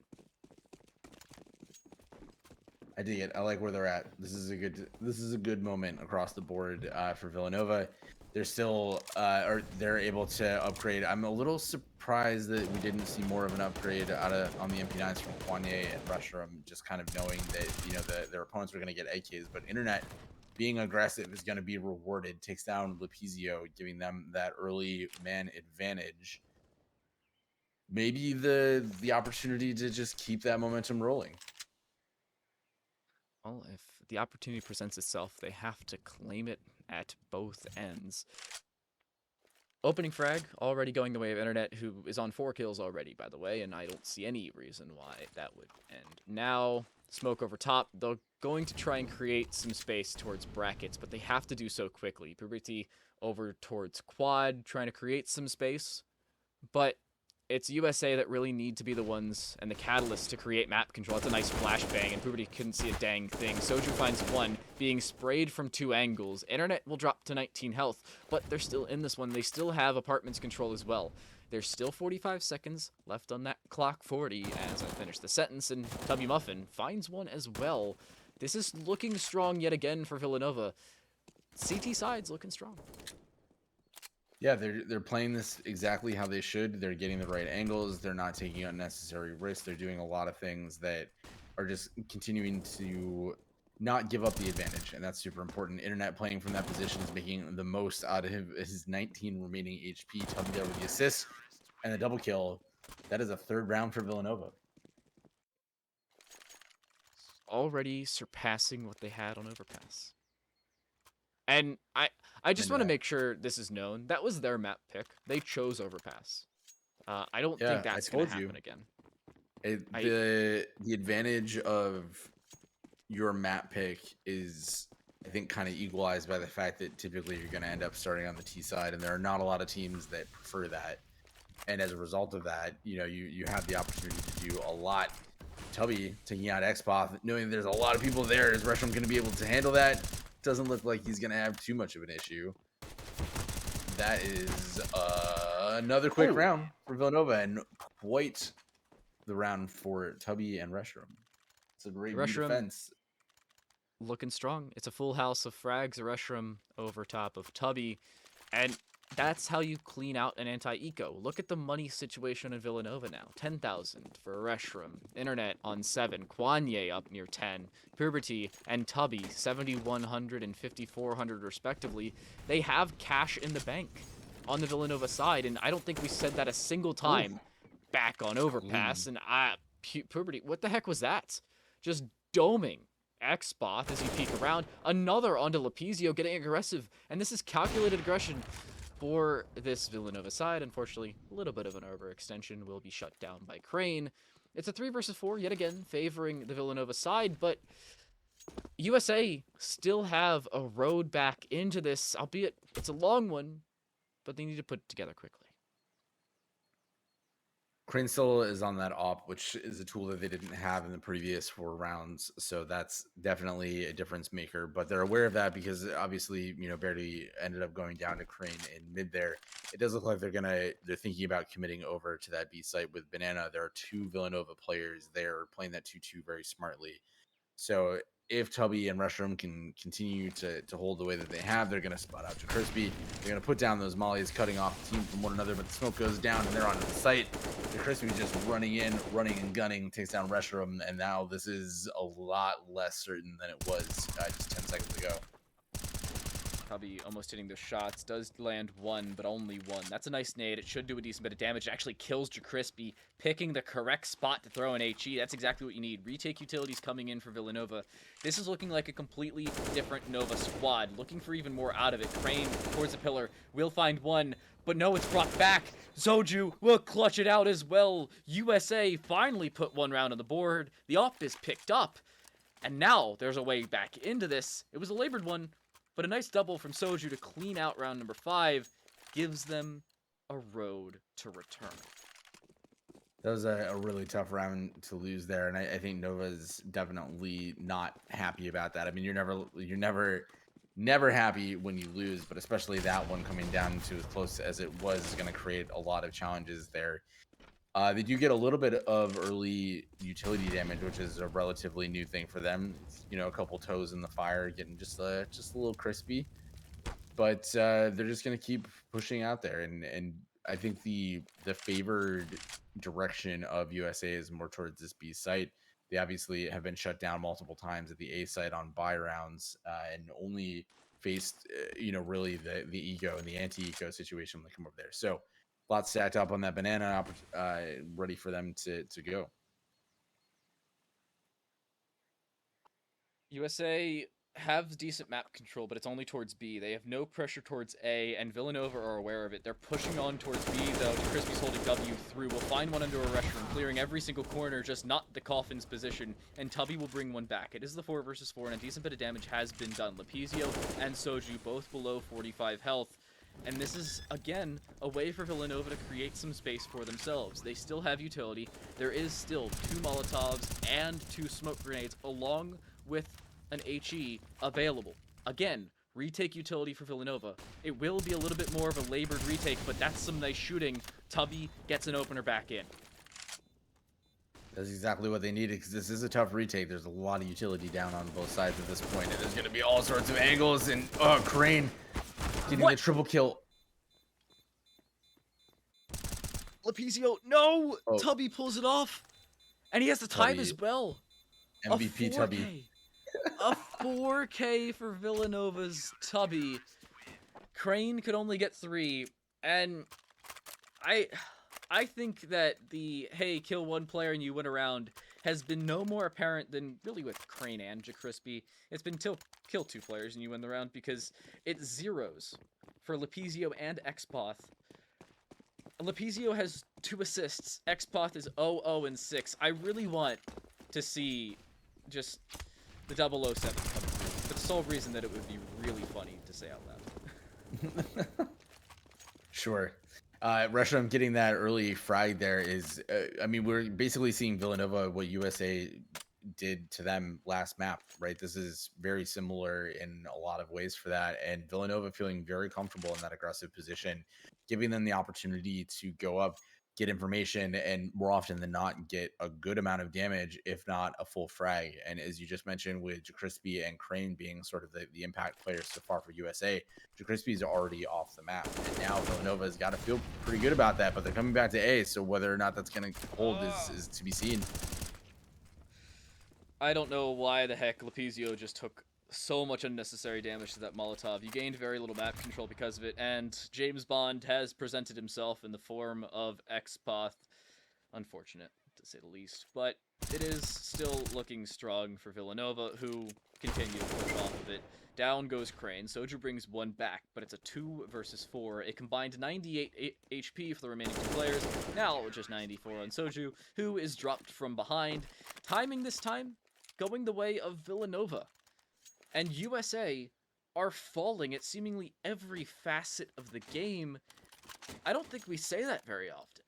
I dig it. I like where they're at. This is a good moment across the board for Villanova. They're still they're able to upgrade. I'm a little surprised that we didn't see more of an upgrade on the MP9s from Kwanye and Rushram, just kind of knowing that their opponents were going to get AKs, but Internet being aggressive is going to be rewarded. Takes down Lepicio, giving them that early man advantage. Maybe the opportunity to just keep that momentum rolling. Well, if the opportunity presents itself, they have to claim it at both ends. Opening frag, already going the way of Internet, who is on 4 kills already, by the way, and I don't see any reason why that would end. Now, smoke over top. They're going to try and create some space towards brackets, but they have to do so quickly. Puberti over towards quad, trying to create some space, but it's USA that really need to be the ones and the catalyst to create map control. That's a nice flashbang, and Puberty couldn't see a dang thing. Soju finds 1, being sprayed from 2 angles. Internet will drop to 19 health, but they're still in this one. They still have apartments control as well. There's still 45 seconds left on that clock 40 as I finish the sentence, and W Muffin finds 1 as well. This is looking strong yet again for Villanova. CT side's looking strong. Yeah, they're playing this exactly how they should. They're getting the right angles. They're not taking unnecessary risks. They're doing a lot of things that are just continuing to not give up the advantage, and that's super important. Internet playing from that position is making the most out of his 19 remaining HP. Tubby there with the assist and the double kill. That is a 3rd round for Villanova. Already surpassing what they had on Overpass. And I I'm just into want to that. make sure this is known. That was their map pick. They chose Overpass. I don't think Yeah, I that's gonna told you. happen again. I The advantage of your map pick is, I think, kind of equalized by the fact that typically you're going to end up starting on the T side, and there are not a lot of teams that prefer that. And as a result of that, you have the opportunity to do a lot. Tubby taking out Xbox, knowing there's a lot of people there, is Resham going to be able to handle that? Doesn't look like he's going to have too much of an issue. That is another quick oh round for Villanova, and quite the round for Tubby and Resham. It's a great B Reshiram defense. looking strong. It's a full house of frags. Reshiram over top of Tubby, and that's how you clean out an anti-eco. Look at the money situation in Villanova now. 10,000 for Reshiram. Internet on 7. Kwanye up near 10. Puberty and Tubby 7,100 and 5,400 respectively. They have cash in the bank on the Villanova side, and I don't think we said that a single Ooh, time back on Overpass. clean. And Puberty, what the heck was that? Just doming Xboth as you peek around. Another onto Lapizio getting aggressive, and this is calculated aggression for this Villanova side. Unfortunately, a little bit of an overextension will be shut down by Crane. It's a 3 versus 4, yet again, favoring the Villanova side, but USA still have a road back into this, albeit it's a long one, but they need to put it together quickly. Crane still is on that op, which is a tool that they didn't have in the previous 4 rounds. So that's definitely a difference maker. But they're aware of that because obviously, Barely ended up going down to Crane in mid there. It does look like they're thinking about committing over to that B site with Banana. There are 2 Villanova players there playing that 2-2 very smartly. So if Tubby and Rushroom can continue to hold the way that they have, they're going to spot out to Crispy. They're going to put down those mollies, cutting off the team from one another, but the smoke goes down and they're onto the site. The Crispy just running in, running and gunning, takes down Rushroom, and now this is a lot less certain than it was just 10 seconds ago. Tubby almost hitting those shots. Does land one, but only one. That's a nice nade. It should do a decent bit of damage. It actually kills JaCrispy, picking the correct spot to throw an HE. That's exactly what you need. Retake utilities coming in for Villanova. This is looking like a completely different Nova squad. Looking for even more out of it. Crane towards the pillar. Will find one, but no, it's brought back. Zoju will clutch it out as well. USA finally put one round on the board. The op is picked up. And now there's a way back into this. It was a labored one, but a nice double from Soju to clean out round number 5 gives them a road to return. That was a really tough round to lose there, and I think Nova's definitely not happy about that. I mean, you're never happy when you lose, but especially that one coming down to as close as it was is going to create a lot of challenges there. They do get a little bit of early utility damage, which is a relatively new thing for them. It's, a couple toes in the fire, getting just a little crispy, but they're just going to keep pushing out there, and I think the favored direction of USA is more towards this B site. They obviously have been shut down multiple times at the A site on buy rounds, and only faced, really the eco and the anti-eco situation when they come over there. So, a lot stacked up on that banana, ready for them to go. USA have decent map control, but it's only towards B. They have no pressure towards A, and Villanova are aware of it. They're pushing on towards B, though. Crispy's holding W through. We'll find one under a restaurant, clearing every single corner, just not the coffin's position, and Tubby will bring one back. It is the 4 versus 4, and a decent bit of damage has been done. Lapizio and Soju both below 45 health. And this is, again, a way for Villanova to create some space for themselves. They still have utility. There is still 2 Molotovs and 2 smoke grenades, along with an HE available. Again, retake utility for Villanova. It will be a little bit more of a labored retake, but that's some nice shooting. Tubby gets an opener back in. That's exactly what they needed, because this is a tough retake. There's a lot of utility down on both sides at this point, and there's going to be all sorts of angles, and Crane getting the triple kill. Lapizio, no! Oh. Tubby pulls it off, and he has the time Tubby. as well. MVP Tubby. A 4K for Villanova's Tubby. Crane could only get 3, and I think that the, hey, kill one player and you win a round has been no more apparent than really with Crane and Jacrispy. It's been kill 2 players and you win the round because it's zeros for Lepizio and Xpoth. Lepizio has 2 assists. Xpoth is 0-0-6. I really want to see just the 007 come through for the sole reason that it would be really funny to say out loud. Sure. Reshiram getting that early frag there is, I mean, we're basically seeing Villanova, what USA did to them last map, right? This is very similar in a lot of ways for that. And Villanova feeling very comfortable in that aggressive position, giving them the opportunity to go up, get information, and more often than not, get a good amount of damage, if not a full frag. And as you just mentioned, with Jacrispy and Crane being sort of the impact players so far for USA, Jacrispy is already off the map. And now Villanova has got to feel pretty good about that, but they're coming back to A, so whether or not that's going to hold is to be seen. I don't know why the heck Lepizio just took so much unnecessary damage to that Molotov. You gained very little map control because of it, and James Bond has presented himself in the form of Xpoth. Unfortunate, to say the least. But it is still looking strong for Villanova, who continue to push off of it. Down goes Crane. Soju brings 1 back, but it's a 2 versus 4. A combined 98 HP for the remaining 2 players. Now just 94 on Soju, who is dropped from behind. Timing this time going the way of Villanova. And USA are falling at seemingly every facet of the game. I don't think we say that very often.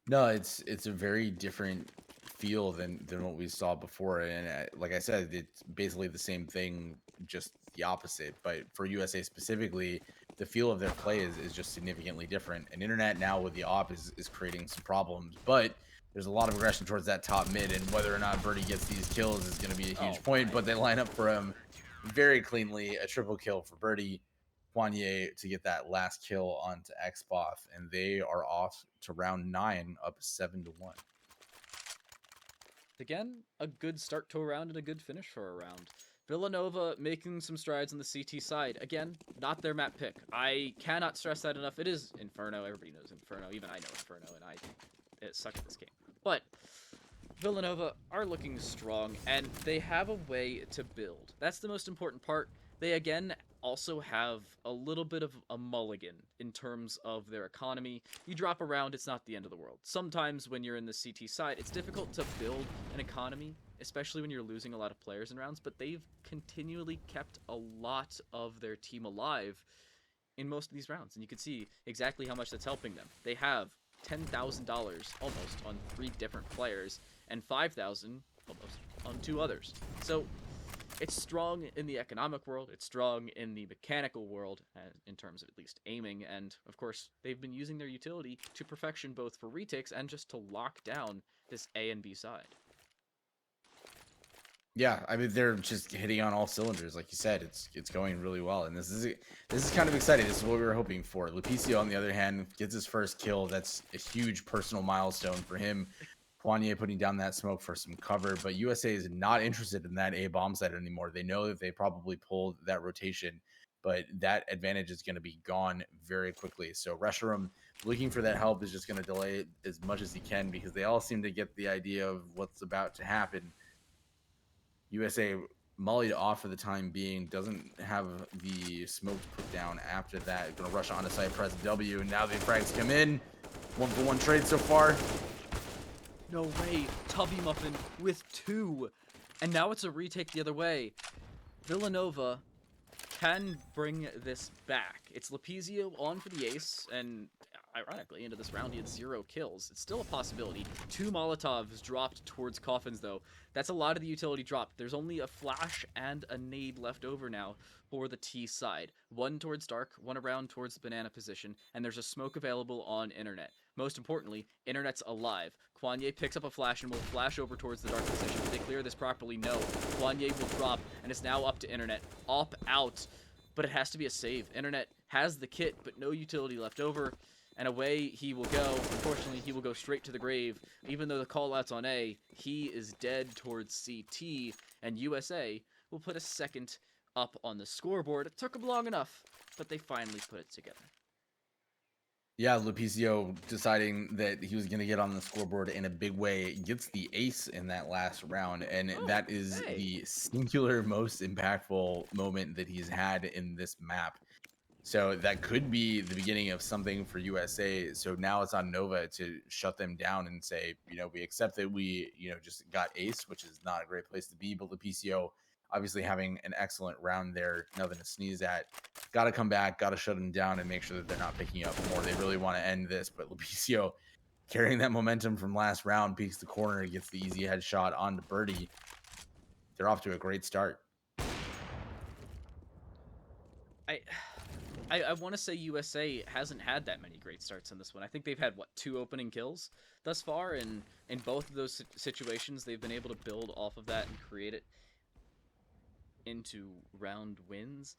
No, it's a very different feel than what we saw before, and like I said, it's basically the same thing, just the opposite. But for USA specifically, the feel of their play is just significantly different. And internet now with the op is creating some problems, but there's a lot of aggression towards that top mid, and whether or not Birdie gets these kills is going to be a huge point. But they line up for him very cleanly, a triple kill for Birdie. Poignet to get that last kill onto Xboth, and they are off to round 9, up 7-1. Again, a good start to a round and a good finish for a round. Villanova making some strides on the CT side. Again, not their map pick. I cannot stress that enough. It is Inferno. Everybody knows Inferno. Even I know Inferno, and I suck at this game. But Villanova are looking strong, and they have a way to build. That's the most important part. They, again, also have a little bit of a mulligan in terms of their economy. You drop around, it's not the end of the world. Sometimes when you're in the CT side, it's difficult to build an economy, especially when you're losing a lot of players in rounds, but they've continually kept a lot of their team alive in most of these rounds, and you can see exactly how much that's helping them. They have $10,000 almost on 3 different players, and $5,000 almost on 2 others. So it's strong in the economic world, it's strong in the mechanical world, in terms of at least aiming, and of course, they've been using their utility to perfection both for retakes and just to lock down this A and B side. Yeah, I mean, they're just hitting on all cylinders, like you said. It's going really well, and this is kind of exciting. This is what we were hoping for. Lupicio, on the other hand, gets his first kill. That's a huge personal milestone for him. Poignet putting down that smoke for some cover, but USA is not interested in that A bomb site anymore. They know that they probably pulled that rotation, but that advantage is going to be gone very quickly. So Reshiram, looking for that help, is just going to delay it as much as he can, because they all seem to get the idea of what's about to happen. USA mollied off for the time being, doesn't have the smoke to put down after that. Gonna rush onto site, press W, and now the frags come in. 1-for-1 trade so far. No way, Tubby Muffin with 2. And now it's a retake the other way. Villanova can bring this back. It's Lepizio on for the ace, and ironically, into this round he had 0 kills. It's still a possibility. 2 Molotovs dropped towards coffins, though. That's a lot of the utility dropped. There's only a flash and a nade left over now for the T side. 1 towards dark, 1 around towards the banana position, and there's a smoke available on internet. Most importantly, internet's alive. Poignet picks up a flash and will flash over towards the dark position. If they clear this properly, no. Poignet will drop, and it's now up to internet. Op out, but it has to be a save. Internet has the kit, but no utility left over, and away he will go. Unfortunately, he will go straight to the grave. Even though the call-out's on A, he is dead towards CT, and USA will put a second up on the scoreboard. It took them long enough, but they finally put it together. Yeah, Lupicio deciding that he was going to get on the scoreboard in a big way, gets the ace in that last round, and Oh, that is hey. the singular most impactful moment that he's had in this map. So that could be the beginning of something for USA. So now it's on Nova to shut them down and say, we accept that we, just got ace, which is not a great place to be. But the PCO obviously having an excellent round there, nothing to sneeze at. Got to come back, got to shut them down and make sure that they're not picking up more. They really want to end this, but Lupicio carrying that momentum from last round, peeks the corner, gets the easy headshot onto Birdie. They're off to a great start. I I want to say USA hasn't had that many great starts in this one. I think they've had what, 2 opening kills thus far, and in both of those situations, they've been able to build off of that and create it into round wins.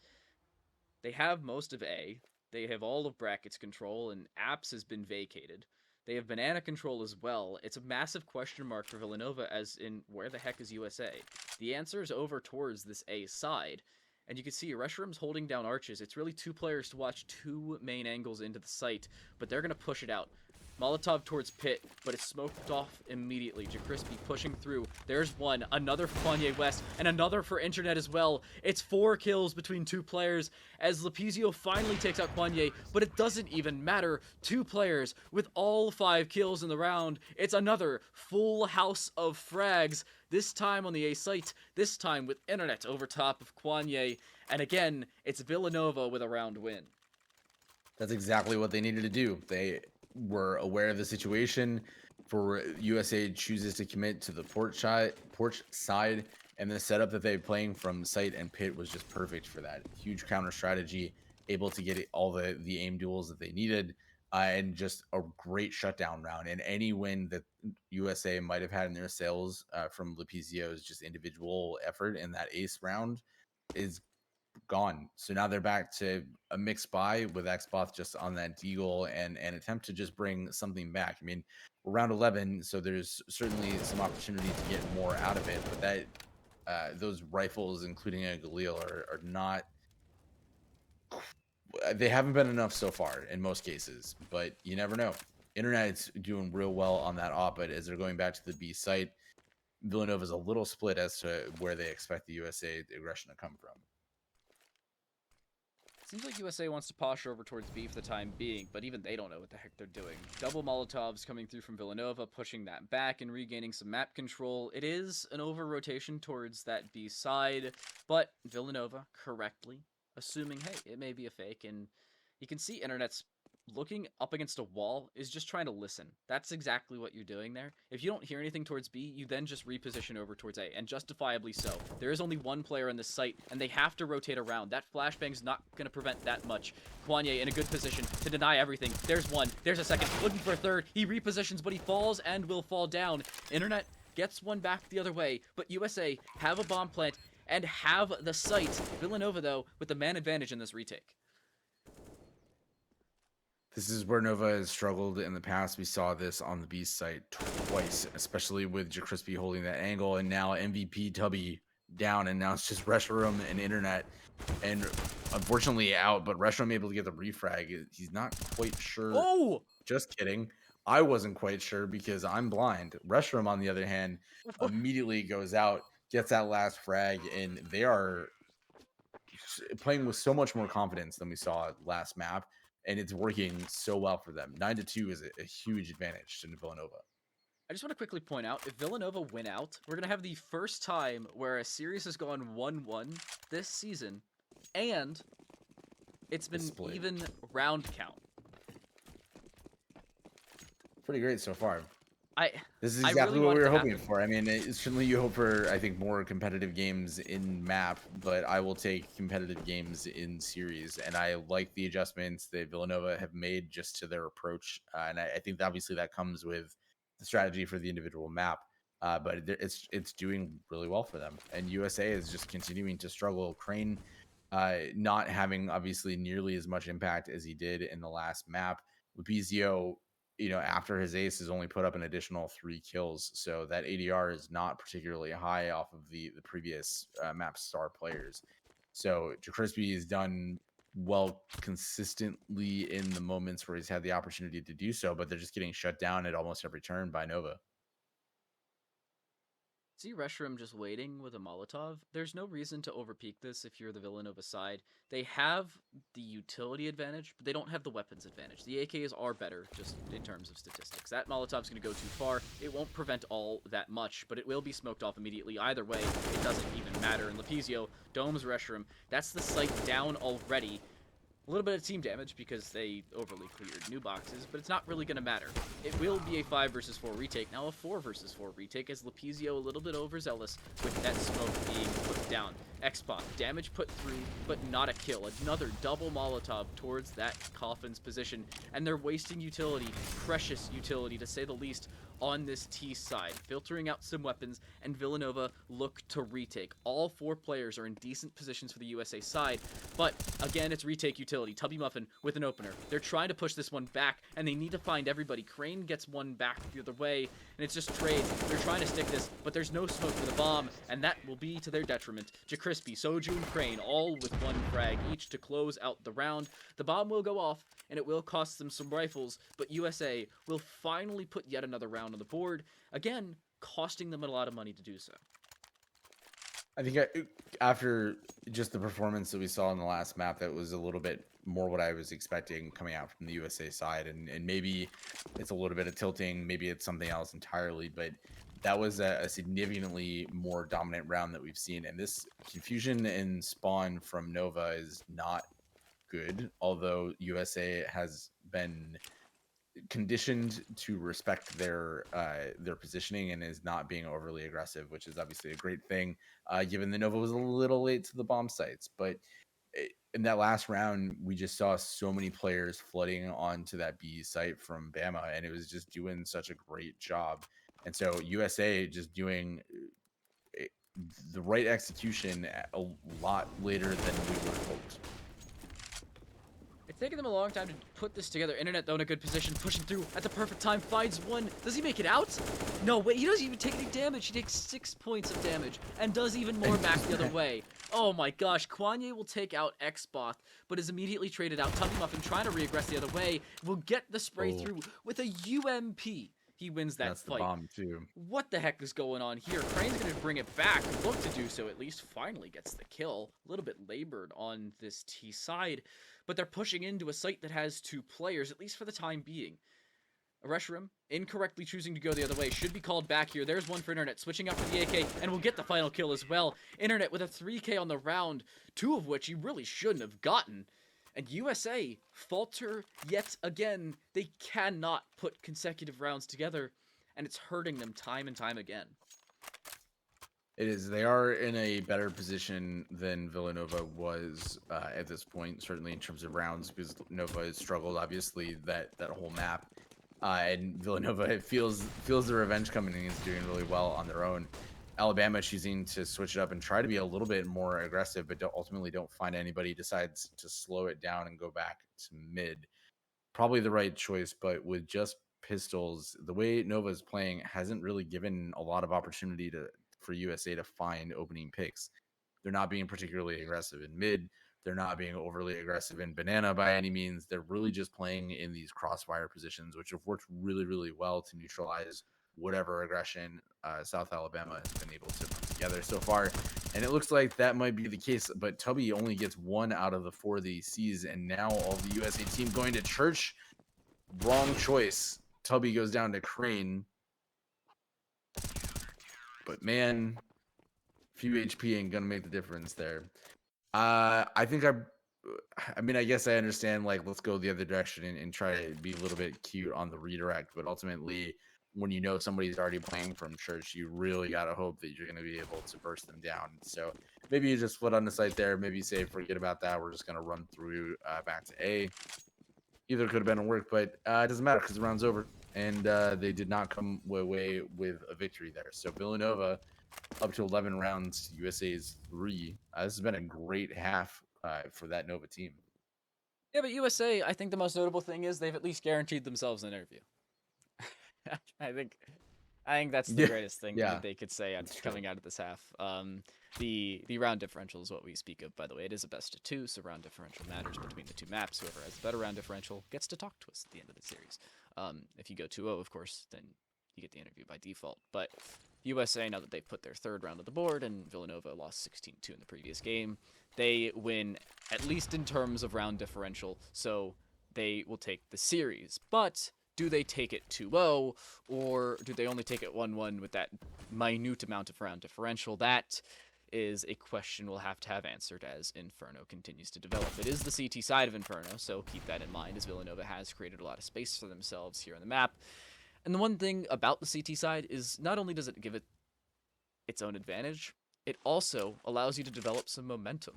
They have most of A. They have all of brackets control, and apps has been vacated. They have banana control as well. It's a massive question mark for Villanova, as in where the heck is USA? The answer is over towards this A side. And you can see Reshiram's holding down arches. It's really 2 players to watch 2 main angles into the site, but they're going to push it out. Molotov towards pit, but it's smoked off immediately. JaCrispy pushing through. There's one. Another for Kanye West, and another for Internet as well. It's 4 kills between 2 players as Lepizio finally takes out Kanye, but it doesn't even matter. 2 players with all 5 kills in the round. It's another full house of frags, this time on the A site, this time with Internet over top of Kanye. And again, it's Villanova with a round win. That's exactly what they needed to do. They were aware of the situation. For USA chooses to commit to the porch side, and the setup that they're playing from site and pit was just perfect for that. Huge counter strategy, able to get all the aim duels that they needed, and just a great shutdown round. And any win that USA might have had in their sails from Lepizio's just individual effort in that ace round is gone. So now they're back to a mixed buy with Xboth just on that deagle and attempt to just bring something back. I mean, we're round 11, so there's certainly some opportunity to get more out of it, but that those rifles, including a Galil, are not. They haven't been enough so far in most cases, but you never know. Internet's doing real well on that op, but as they're going back to the B site, Villanova's a little split as to where they expect the USA aggression to come from. Seems like USA wants to posture over towards B for the time being, but even they don't know what the heck they're doing. Double Molotovs coming through from Villanova, pushing that back and regaining some map control. It is an over-rotation towards that B side, but Villanova correctly assuming, hey, it may be a fake, and you can see Internet's looking up against a wall is just trying to listen. That's exactly what you're doing there. If you don't hear anything towards B, you then just reposition over towards A, and justifiably so. There is only 1 player on this site, and they have to rotate around. That flashbang's not going to prevent that much. Kanye in a good position to deny everything. There's one. There's a second. Looking for a third. He repositions, but he falls and will fall down. Internet gets one back the other way, but USA have a bomb plant and have the site. Villanova, though, with the man advantage in this retake. This is where Nova has struggled in the past. We saw this on the Beast site twice, especially with JaCrispy holding that angle, and now MVP Tubby down, and now it's just Reshiram and Internet, and unfortunately out, but Reshiram able to get the refrag. He's not quite sure. Oh! Just kidding. I wasn't quite sure because I'm blind. Reshiram, on the other hand, immediately goes out, gets that last frag, and they are playing with so much more confidence than we saw last map, and it's working so well for them. 9-2 is a huge advantage to Villanova. I just want to quickly point out, if Villanova win out, we're going to have the first time where a series has gone 1-1 this season, and it's been even round count. Pretty great so far. This is I exactly really what we were want it to hoping happen. for. I mean, certainly you hope for, I think, more competitive games in map, but I will take competitive games in series. And I like the adjustments that Villanova have made just to their approach. And I think obviously that comes with the strategy for the individual map. But it's doing really well for them. And USA is just continuing to struggle. Crane not having obviously nearly as much impact as he did in the last map. Lupizio, after his ace has only put up an additional 3 kills. So that ADR is not particularly high off of the previous map star players. So JaCrispy has done well consistently in the moments where he's had the opportunity to do so, but they're just getting shut down at almost every turn by Nova. See Reshiram just waiting with a Molotov. There's no reason to overpeak this if you're the Villanova side. They have the utility advantage, but they don't have the weapons advantage. The AKs are better, just in terms of statistics. That Molotov's going to go too far. It won't prevent all that much, but it will be smoked off immediately. Either way, it doesn't even matter. And Lepizio domes Reshiram. That's the site down already. A little bit of team damage because they overly cleared new boxes, but it's not really going to matter. It will be a 5 versus 4 retake, now a 4 versus 4 retake, as Lepizio a little bit overzealous with that smoke being put down. Xbox, damage put through, but not a kill. Another double Molotov towards that Coffin's position, and they're wasting utility, precious utility to say the least, on this T side, filtering out some weapons, and Villanova look to retake. All 4 players are in decent positions for the USA side, but again, it's retake utility. Tubby Muffin with an opener. They're trying to push this one back, and they need to find everybody. Crane gets one back the other way, and it's just trades. They're trying to stick this, but there's no smoke for the bomb, and that will be to their detriment. JaCrispy, Soju, and Crane, all with 1 frag each to close out the round. The bomb will go off, and it will cost them some rifles, but USA will finally put yet another round on the board, again, costing them a lot of money to do so. I think after just the performance that we saw in the last map, that was a little bit more what I was expecting coming out from the USA side, and maybe it's a little bit of tilting, maybe it's something else entirely, but that was a significantly more dominant round that we've seen, and this confusion and spawn from Nova is not good, although USA has been conditioned to respect their positioning and is not being overly aggressive, which is obviously a great thing, given that Nova was a little late to the bomb sites. But in that last round, we just saw so many players flooding onto that B site from Bama, and it was just doing such a great job. And so USA just doing the right execution a lot later than we would have hoped. It's taken them a long time to put this together. Internet, though, in a good position, pushing through at the perfect time, finds one. Does he make it out? No, wait, he doesn't even take any damage. He takes 6 points of damage and does even more back the other way. Oh my gosh, Kwanye will take out Xboth, but is immediately traded out. Tubby Muffin trying to reaggress the other way, will get the spray through with a UMP. He wins that That's fight. the bomb too. What the heck is going on here? Crane's going to bring it back. Look to do so at least. Finally gets the kill. A little bit labored on this T side, but they're pushing into a site that has 2 players, at least for the time being. Reshiram, incorrectly choosing to go the other way, should be called back here. There's one for Internet, switching up for the AK, and will get the final kill as well. Internet with a 3K on the round, 2 of which he really shouldn't have gotten. And USA falter yet again. They cannot put consecutive rounds together, and it's hurting them time and time again. It is. They are in a better position than Villanova was at this point, certainly in terms of rounds, because Nova has struggled, obviously, that whole map. And Villanova feels the revenge coming and is doing really well on their own. Alabama choosing to switch it up and try to be a little bit more aggressive, but ultimately don't find anybody, decides to slow it down and go back to mid. Probably the right choice, but with just pistols, the way Nova is playing hasn't really given a lot of opportunity for USA to find opening picks. They're not being particularly aggressive in mid. They're not being overly aggressive in banana by any means. They're really just playing in these crossfire positions, which have worked really, really well to neutralize whatever aggression South Alabama has been able to put together so far. And it looks like that might be the case, but Tubby only gets 1 out of the 4 that he sees, and now all the USA team going to church. Wrong choice. Tubby goes down to Crane. But man, few HP ain't gonna make the difference there. I think I mean, I guess I understand, like, let's go the other direction and try to be a little bit cute on the redirect, but ultimately, when you know somebody's already playing from church, you really gotta hope that you're gonna be able to burst them down. So maybe you just split on the site there. Maybe you say, forget about that. We're just gonna run through back to A. Either could have been a work, but it doesn't matter because the round's over, and they did not come away with a victory there. So Villanova up to 11 rounds, USA's 3. This has been a great half for that Nova team. Yeah, but USA, I think the most notable thing is they've at least guaranteed themselves an interview. I think I think that's the Yeah, greatest thing yeah, that they could say it's true. coming out of this half. The round differential is what we speak of, by the way. It is a best of two, so round differential matters between the two maps. Whoever has the better round differential gets to talk to us at the end of the series. If you go 2-0, of course, then you get the interview by default. But USA, now that they've put their third round on the board, and Villanova lost 16-2 in the previous game, they win, at least in terms of round differential, so they will take the series. But do they take it 2-0, or do they only take it 1-1 with that minute amount of round differential? That is a question we'll have to have answered as Inferno continues to develop. It is the CT side of Inferno, so keep that in mind, as Villanova has created a lot of space for themselves here on the map. And the one thing about the CT side is not only does it give it its own advantage, it also allows you to develop some momentum.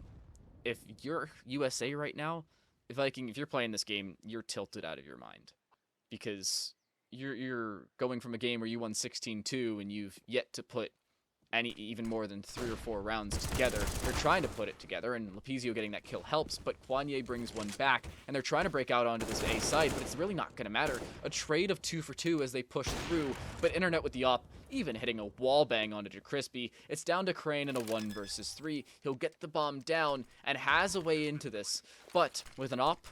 If you're USA right now, Viking, if you're playing this game, you're tilted out of your mind, because you're going from a game where you won 16-2 and you've yet to put any even more than 3 or 4 rounds together. They're trying to put it together, and Lepizio getting that kill helps, but Kwanye brings one back, and they're trying to break out onto this A side, but it's really not going to matter. A trade of 2 for 2 as they push through, but Internet with the op, even hitting a wall bang onto JaCrispy. It's down to Crane in a 1 versus 3. He'll get the bomb down and has a way into this, but with an op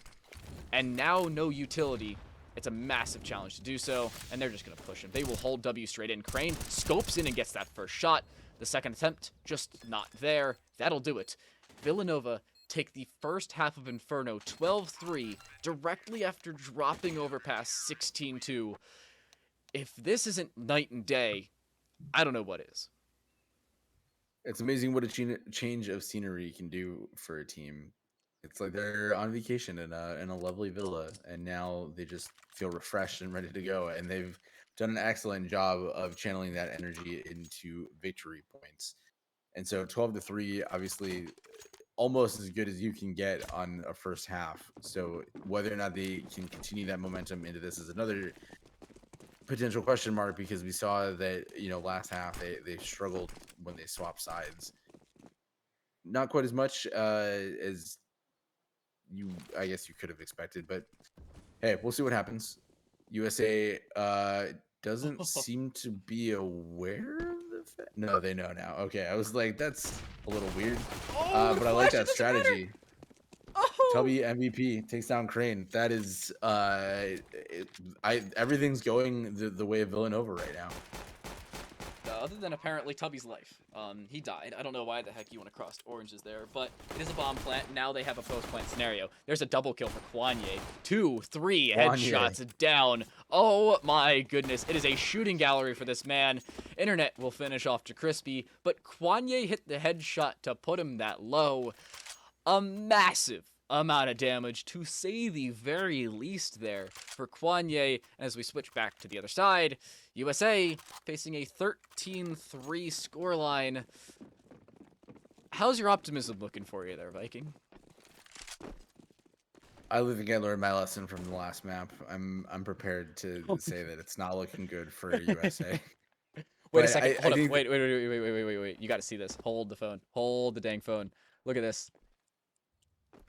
and now no utility, it's a massive challenge to do so, and they're just going to push him. They will hold W straight in. Crane scopes in and gets that first shot. The second attempt, just not there. That'll do it. Villanova take the first half of Inferno 12-3 directly after dropping Overpass 16-2. If this isn't night and day, I don't know what is. It's amazing what a change of scenery can do for a team. It's like they're on vacation in a lovely villa, and now they just feel refreshed and ready to go. And they've done an excellent job of channeling that energy into victory points. And so 12-3, obviously, almost as good as you can get on a first half. So whether or not they can continue that momentum into this is another potential question mark, because we saw that last half they struggled when they swapped sides, not quite as much as I guess you could have expected, but hey, we'll see what happens. USA doesn't seem to be aware of the fact. No, they know now. Okay, I was like, that's a little weird, Oh, the but I like flash, it that doesn't matter. strategy. Oh, Tubby MVP takes down Crane. That is everything's going the way of Villanova right now. other than apparently Tubby's life. He died. I don't know why the heck you want to cross oranges there, but it is a bomb plant. Now they have a post-plant scenario. There's a double kill for Kwanye. 2, 3 Wanye. headshots down. Oh my goodness. It is a shooting gallery for this man. Internet will finish off JaCrispy, but Kwanye hit the headshot to put him that low. A massive amount of damage, to say the very least, there for Kwanye. As we switch back to the other side, USA facing a 13-3 scoreline. How's your optimism looking for you there, Viking? I think I learned my lesson from the last map. I'm prepared to say that it's not looking good for USA. Wait a But second. I Hold up. think Wait. You got to see this. Hold the phone. Hold the dang phone. Look at this.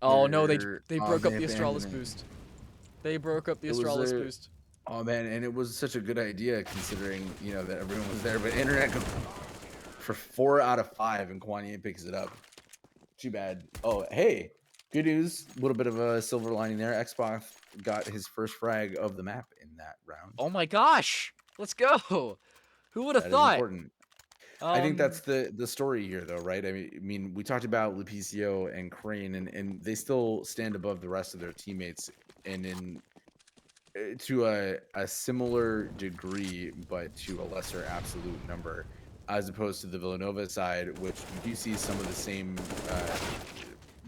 Oh no, they're they oh broke up they the abandoned Astralis it. boost. They broke up the It was Astralis a boost. oh man, and it was such a good idea considering that everyone was there. But internet for 4 out of 5, and Kwanye picks it up. Too bad. Oh hey, good news. A little bit of a silver lining there. Xbox got his first frag of the map in that round. Oh my gosh. Let's go. Who would have That is thought? important. I think that's the story here, though, right? I mean, we talked about Lepicio and Crane, and they still stand above the rest of their teammates, and in to a similar degree, but to a lesser absolute number, as opposed to the Villanova side, which we do see some of the same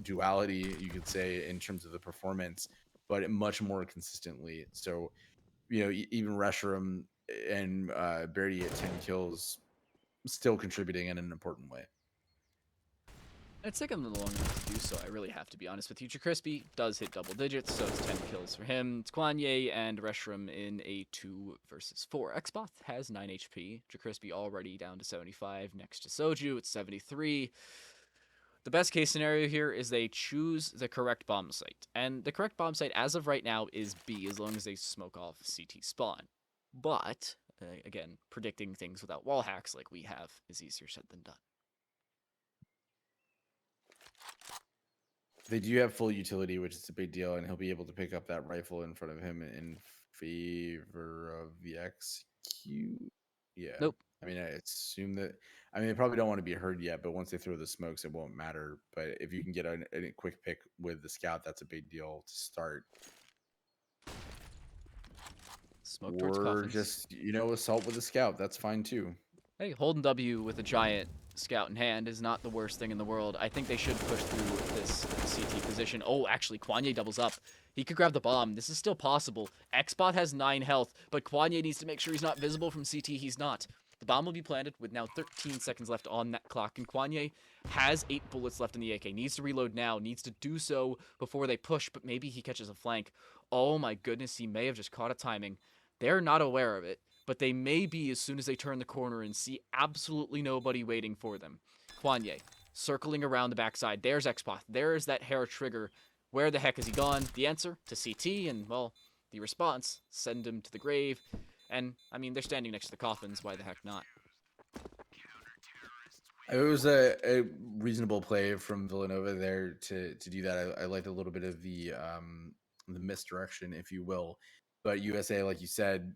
duality, you could say, in terms of the performance, but much more consistently. So, even Reshiram and Birdie at 10 kills, still contributing in an important way. It's taken a little long enough to do so, I really have to be honest with you. JaCrispy does hit double digits, so it's 10 kills for him. It's Kwanye and Reshiram in a 2 versus 4. Xboth has 9 HP. JaCrispy already down to 75. Next to Soju, it's 73. The best case scenario here is they choose the correct bomb site. And the correct bomb site as of right now is B, as long as they smoke off CT spawn. But again, predicting things without wall hacks like we have is easier said than done. They do have full utility, which is a big deal, and he'll be able to pick up that rifle in front of him in favor of the XQ. Yeah. Nope. I mean, I assume that. I mean, they probably don't want to be heard yet, but once they throw the smokes, it won't matter. But if you can get a quick pick with the scout, that's a big deal to start. Smoke towards Or coffins. just, assault with a scout. That's fine too. Hey, holding W with a giant scout in hand is not the worst thing in the world. I think they should push through this CT position. Oh, actually, Kwanye doubles up. He could grab the bomb. This is still possible. Xbot has 9 health, but Kwanye needs to make sure he's not visible from CT. He's not. The bomb will be planted with now 13 seconds left on that clock, and Kwanye has 8 bullets left in the AK. Needs to reload now. Needs to do so before they push, but maybe he catches a flank. Oh my goodness, he may have just caught a timing. They're not aware of it, but they may be as soon as they turn the corner and see absolutely nobody waiting for them. Kwanye, circling around the backside. There's Xboth. There's that hair trigger. Where the heck has he gone? The answer to CT, and, well, the response, send him to the grave. And, I mean, they're standing next to the coffins. Why the heck not? It was a reasonable play from Villanova there to do that. I liked a little bit of the misdirection, if you will. But USA, like you said,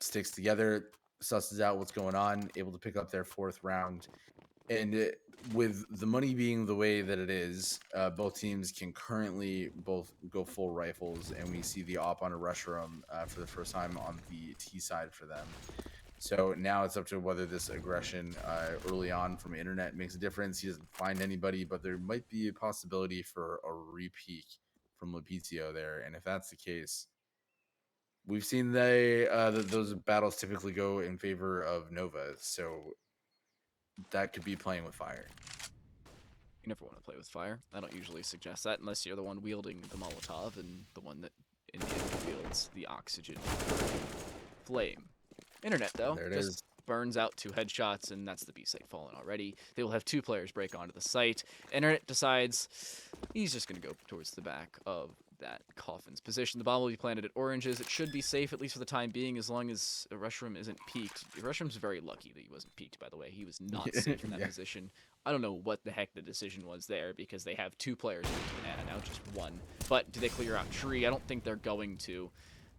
sticks together, susses out what's going on, able to pick up their 4th round. And with the money being the way that it is, both teams can currently both go full rifles, and we see the op on a rush room for the first time on the T side for them. So now it's up to whether this aggression early on from internet makes a difference. He doesn't find anybody, but there might be a possibility for a repeat from Lapizio there. And if that's the case, we've seen those battles typically go in favor of Nova. So that could be playing with fire. You never want to play with fire. I don't usually suggest that unless you're the one wielding the Molotov and the one that in the end wields the oxygen flame. Internet, though, There it just is. burns out 2 headshots, and that's the B site fallen already. They will have 2 players break onto the site. Internet decides he's just going to go towards the back of that coffin's position. The bomb will be planted at oranges. It should be safe, at least for the time being, as long as Rushroom isn't peaked. Rushroom's very lucky that he wasn't peaked, by the way. He was not safe in that Yeah. position. I don't know what the heck the decision was there, because they have 2 players into banana, now just 1. But do they clear out tree? I don't think they're going to.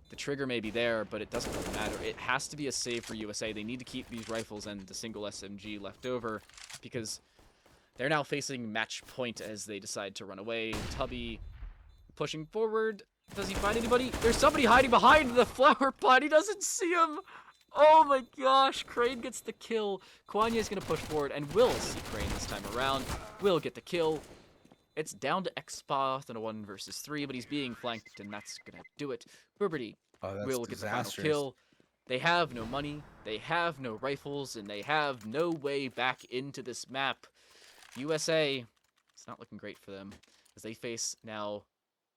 The trigger may be there, but it doesn't really matter. It has to be a save for USA. They need to keep these rifles and the single SMG left over, because they're now facing match point as they decide to run away. Tubby pushing forward. Does he find anybody? There's somebody hiding behind the flower pot. He doesn't see him. Oh my gosh. Crane gets the kill. Kwanye's going to push forward and will see Crane this time around. Will get the kill. It's down to Xboth in a 1 versus 3, but he's being flanked, and that's going to do it. Burbity will get the final kill. They have no money, they have no rifles, and they have no way back into this map. USA, it's not looking great for them, as they face now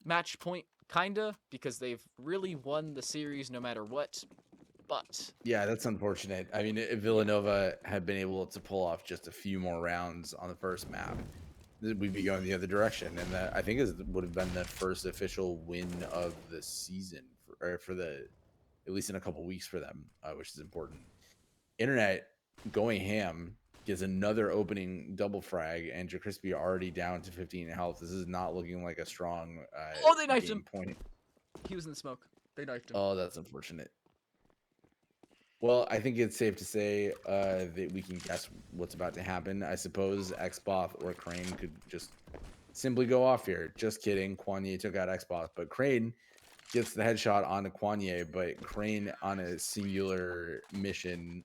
match point, kinda, because they've really won the series no matter what. But Yeah, that's unfortunate. I mean, if Villanova had been able to pull off just a few more rounds on the first map, we'd be going the other direction, and that I think would have been the first official win of the season for the at least in a couple weeks for them, which is important. Internet going ham gets another opening double frag, and Jacrispy already down to 15 health. This is not looking like a strong oh, they knifed game him. point. He was in the smoke. They knifed him. Oh, that's unfortunate. Well, I think it's safe to say that we can guess what's about to happen. I suppose Xboth or Crane could just simply go off here. Just kidding. Kwanye took out Xboth, but Crane gets the headshot onto Kwanye, but Crane on a singular mission